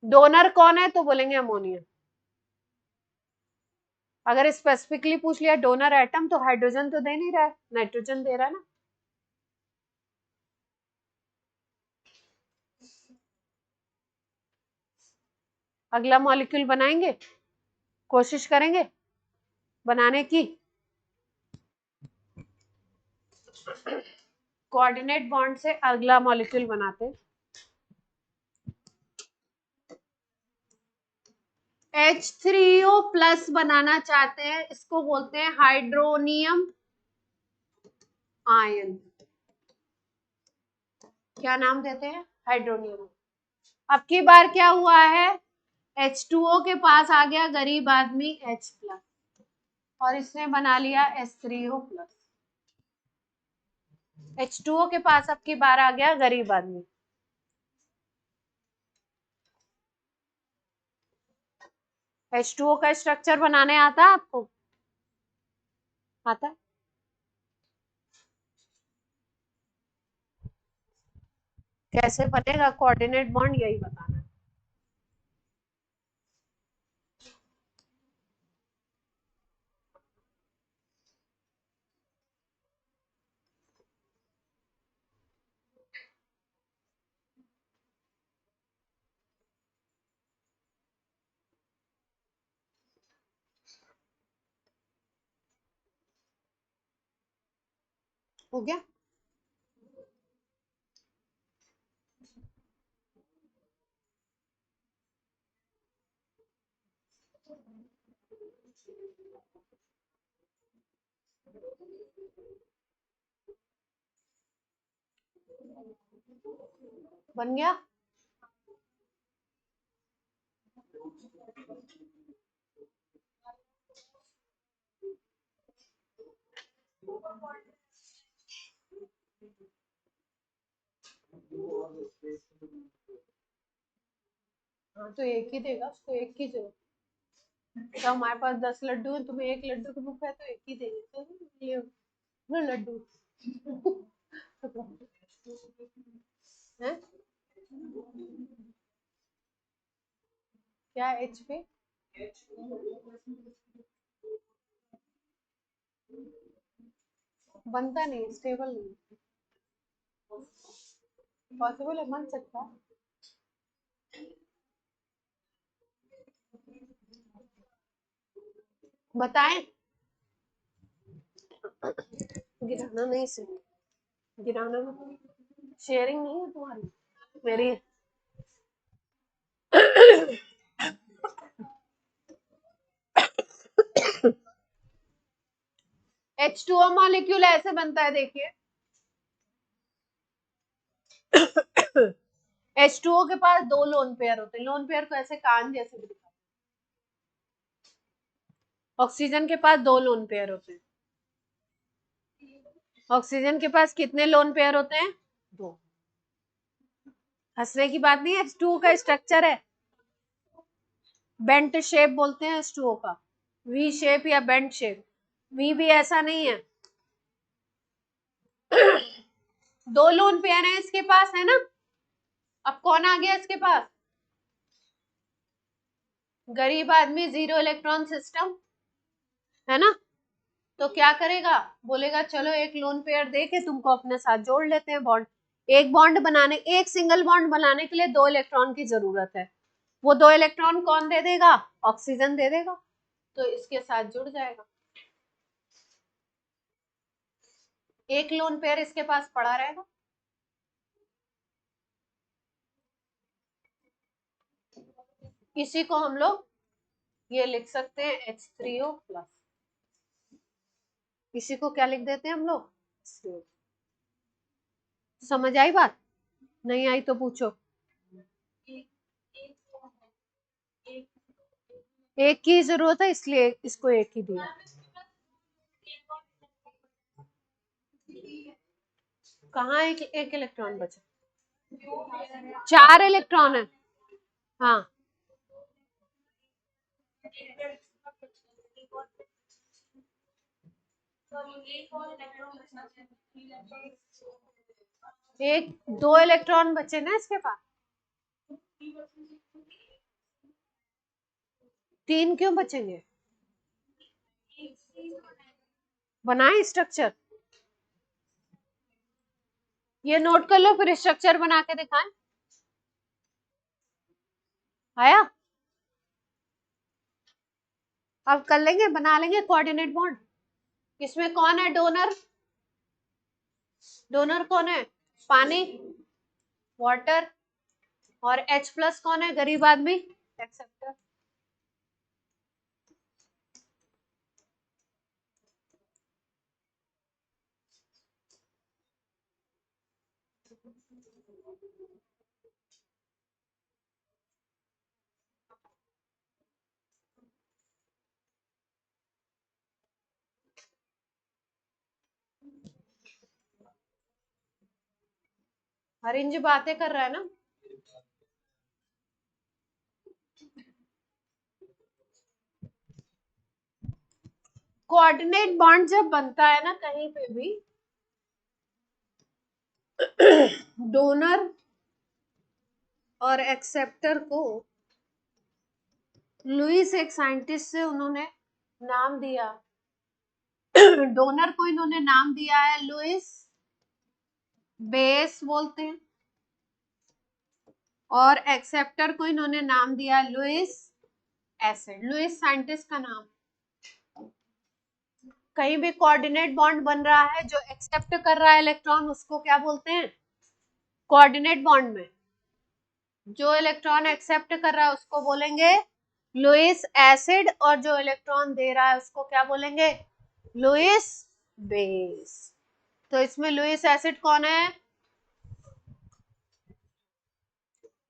डोनर कौन है तो बोलेंगे अमोनिया। अगर स्पेसिफिकली पूछ लिया डोनर एटम, तो हाइड्रोजन तो दे नहीं रहा है, नाइट्रोजन दे रहा है ना। अगला मॉलिक्यूल बनाएंगे, कोशिश करेंगे बनाने की। कोऑर्डिनेट बॉन्ड से अगला मॉलिक्यूल बनाते हैं। H3O+ बनाना चाहते हैं, इसको बोलते हैं हाइड्रोनियम आयन। क्या नाम देते हैं? हाइड्रोनियम। अब की बार क्या हुआ है? H2O के पास आ गया गरीब आदमी H+। और इसने बना लिया H3O प्लस। H2O के पास अब की बार आ गया गरीब आदमी। H2O का स्ट्रक्चर बनाने आता है आपको? आता है? कैसे बनेगा कोऑर्डिनेट बॉन्ड, यही बताना है। हो गया? बन गया? हाँ तो एक ही देगा, उसको एक की जरूरत। तो हमारे पास 10 लड्डू है, तुम्हें एक लड्डू की भूख है तो एक ही देंगे, तो ये लो लड्डू। है क्या HP? बनता नहीं, स्टेबल नहीं। पॉसिबल है, बन सकता है। बताएं? गिराना नहीं से, गिराना नहीं, शेयरिंग नहीं है तुम्हारी मेरी। H2O मॉलिक्यूल ऐसे बनता है, देखिए। H2O के पास 2 लोन पेयर होते हैं। लोन पेयर को ऐसे कान जैसे दिखता है। ऑक्सीजन के पास 2 लोन पेयर होते हैं। ऑक्सीजन के पास कितने लोन पेयर होते हैं? 2। हंसने की बात नहीं है, H2O का स्ट्रक्चर है। बेंट शेप बोलते हैं H2O का, वी शेप या बेंट शेप। वी भी ऐसा नहीं है। 2 लोन पेयर है इसके पास, है ना। अब कौन आ गया इसके पास? गरीब आदमी, 0 इलेक्ट्रॉन सिस्टम, है ना। तो क्या करेगा? बोलेगा चलो एक लोन पेयर दे के तुमको अपने साथ जोड़ लेते हैं बॉन्ड। एक बॉन्ड बनाने, एक सिंगल बॉन्ड बनाने के लिए 2 इलेक्ट्रॉन की जरूरत है। वो 2 इलेक्ट्रॉन कौन दे देगा? ऑक्सीजन दे देगा। तो इसके साथ जुड़ जाएगा। एक लोन पेयर इसके पास पड़ा रहेगा। इसी को हम लोग ये लिख सकते हैं H3O प्लस। इसी को क्या लिख देते हैं हम लोग? H3O। समझ आई बात? नहीं आई तो पूछो। एक की जरूरत है, इसलिए इसको एक ही दिया। कहाँ एक इलेक्ट्रॉन बचा? 4 इलेक्ट्रॉन है। हाँ, एक 2 इलेक्ट्रॉन बचे ना इसके पास। 3 क्यों बचेंगे? बनाए स्ट्रक्चर, ये नोट कर लो, फिर स्ट्रक्चर बना के दिखाएं। आया? अब कर लेंगे, बना लेंगे कोऑर्डिनेट बॉन्ड। इसमें कौन है डोनर? डोनर कौन है? पानी, वाटर। और H प्लस कौन है? गरीब आदमी, एक्सेप्टर। हरिंज बातें कर रहा है ना। कोऑर्डिनेट बॉन्ड जब बनता है ना कहीं पे भी, डोनर और एक्सेप्टर को, लुईस एक साइंटिस्ट से उन्होंने नाम दिया, डोनर को इन्होंने नाम दिया है लुईस बेस बोलते हैं, और एक्सेप्टर को इन्होंने नाम दिया लुईस एसिड। लुईस साइंटिस्ट का नाम। कहीं भी कोऑर्डिनेट बॉन्ड बन रहा है, जो एक्सेप्ट कर रहा है इलेक्ट्रॉन उसको क्या बोलते हैं? कोऑर्डिनेट बॉन्ड में जो इलेक्ट्रॉन एक्सेप्ट कर रहा है उसको बोलेंगे लुईस एसिड, और जो इलेक्ट्रॉन दे रहा है उसको क्या बोलेंगे? Lewis base. तो इसमें लुईस एसिड कौन है?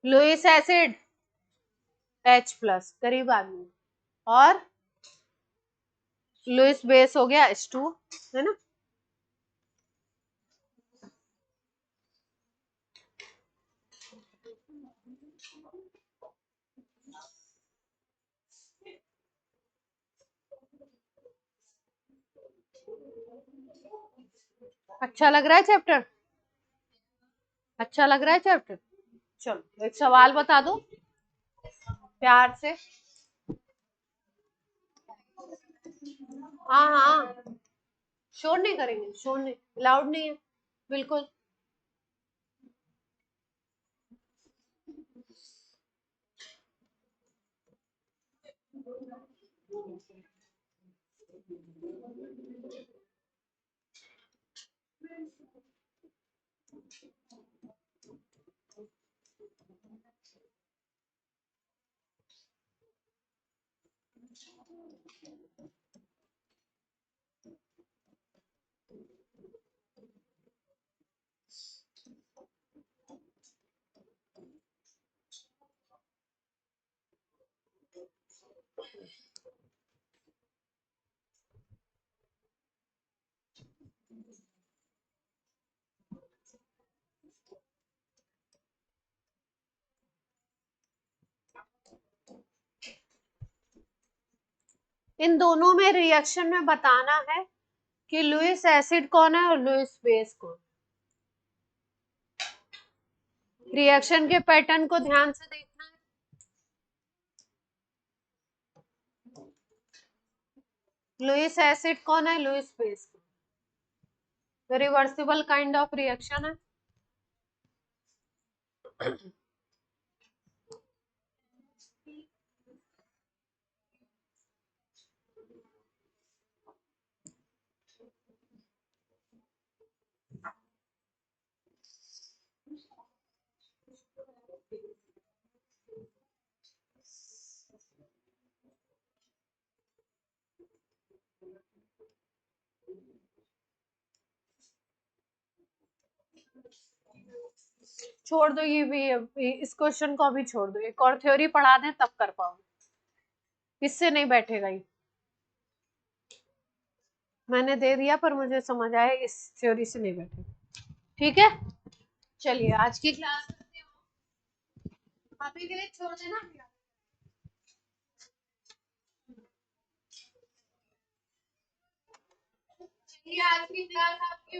लुईस एसिड H+, करीब आदमी, और लुईस बेस हो गया H2, है ना। अच्छा लग रहा है चैप्टर? अच्छा लग रहा है चैप्टर? चलो एक सवाल बता दो प्यार से। हाँ हाँ, शोर नहीं करेंगे, शोर नहीं, लाउड नहीं है बिल्कुल। इन दोनों में रिएक्शन में बताना है कि लुईस एसिड कौन है और लुईस बेस कौन। रिएक्शन के पैटर्न को ध्यान से देखना है। लुईस एसिड कौन है, लुईस बेस कौन। रिवर्सिबल काइंड ऑफ रिएक्शन है। छोड़ दो ये भी, इस क्वेश्चन को अभी छोड़ दो, एक और थ्योरी पढ़ा दें तब कर पाओगे, इससे नहीं बैठेगा ही। मैंने दे दिया पर मुझे समझ आया इस थ्योरी से नहीं बैठेगा। ठीक है, चलिए आज की क्लास करते हो, अभी के लिए छोड़ देना। चलिए आज की क्लास आपकी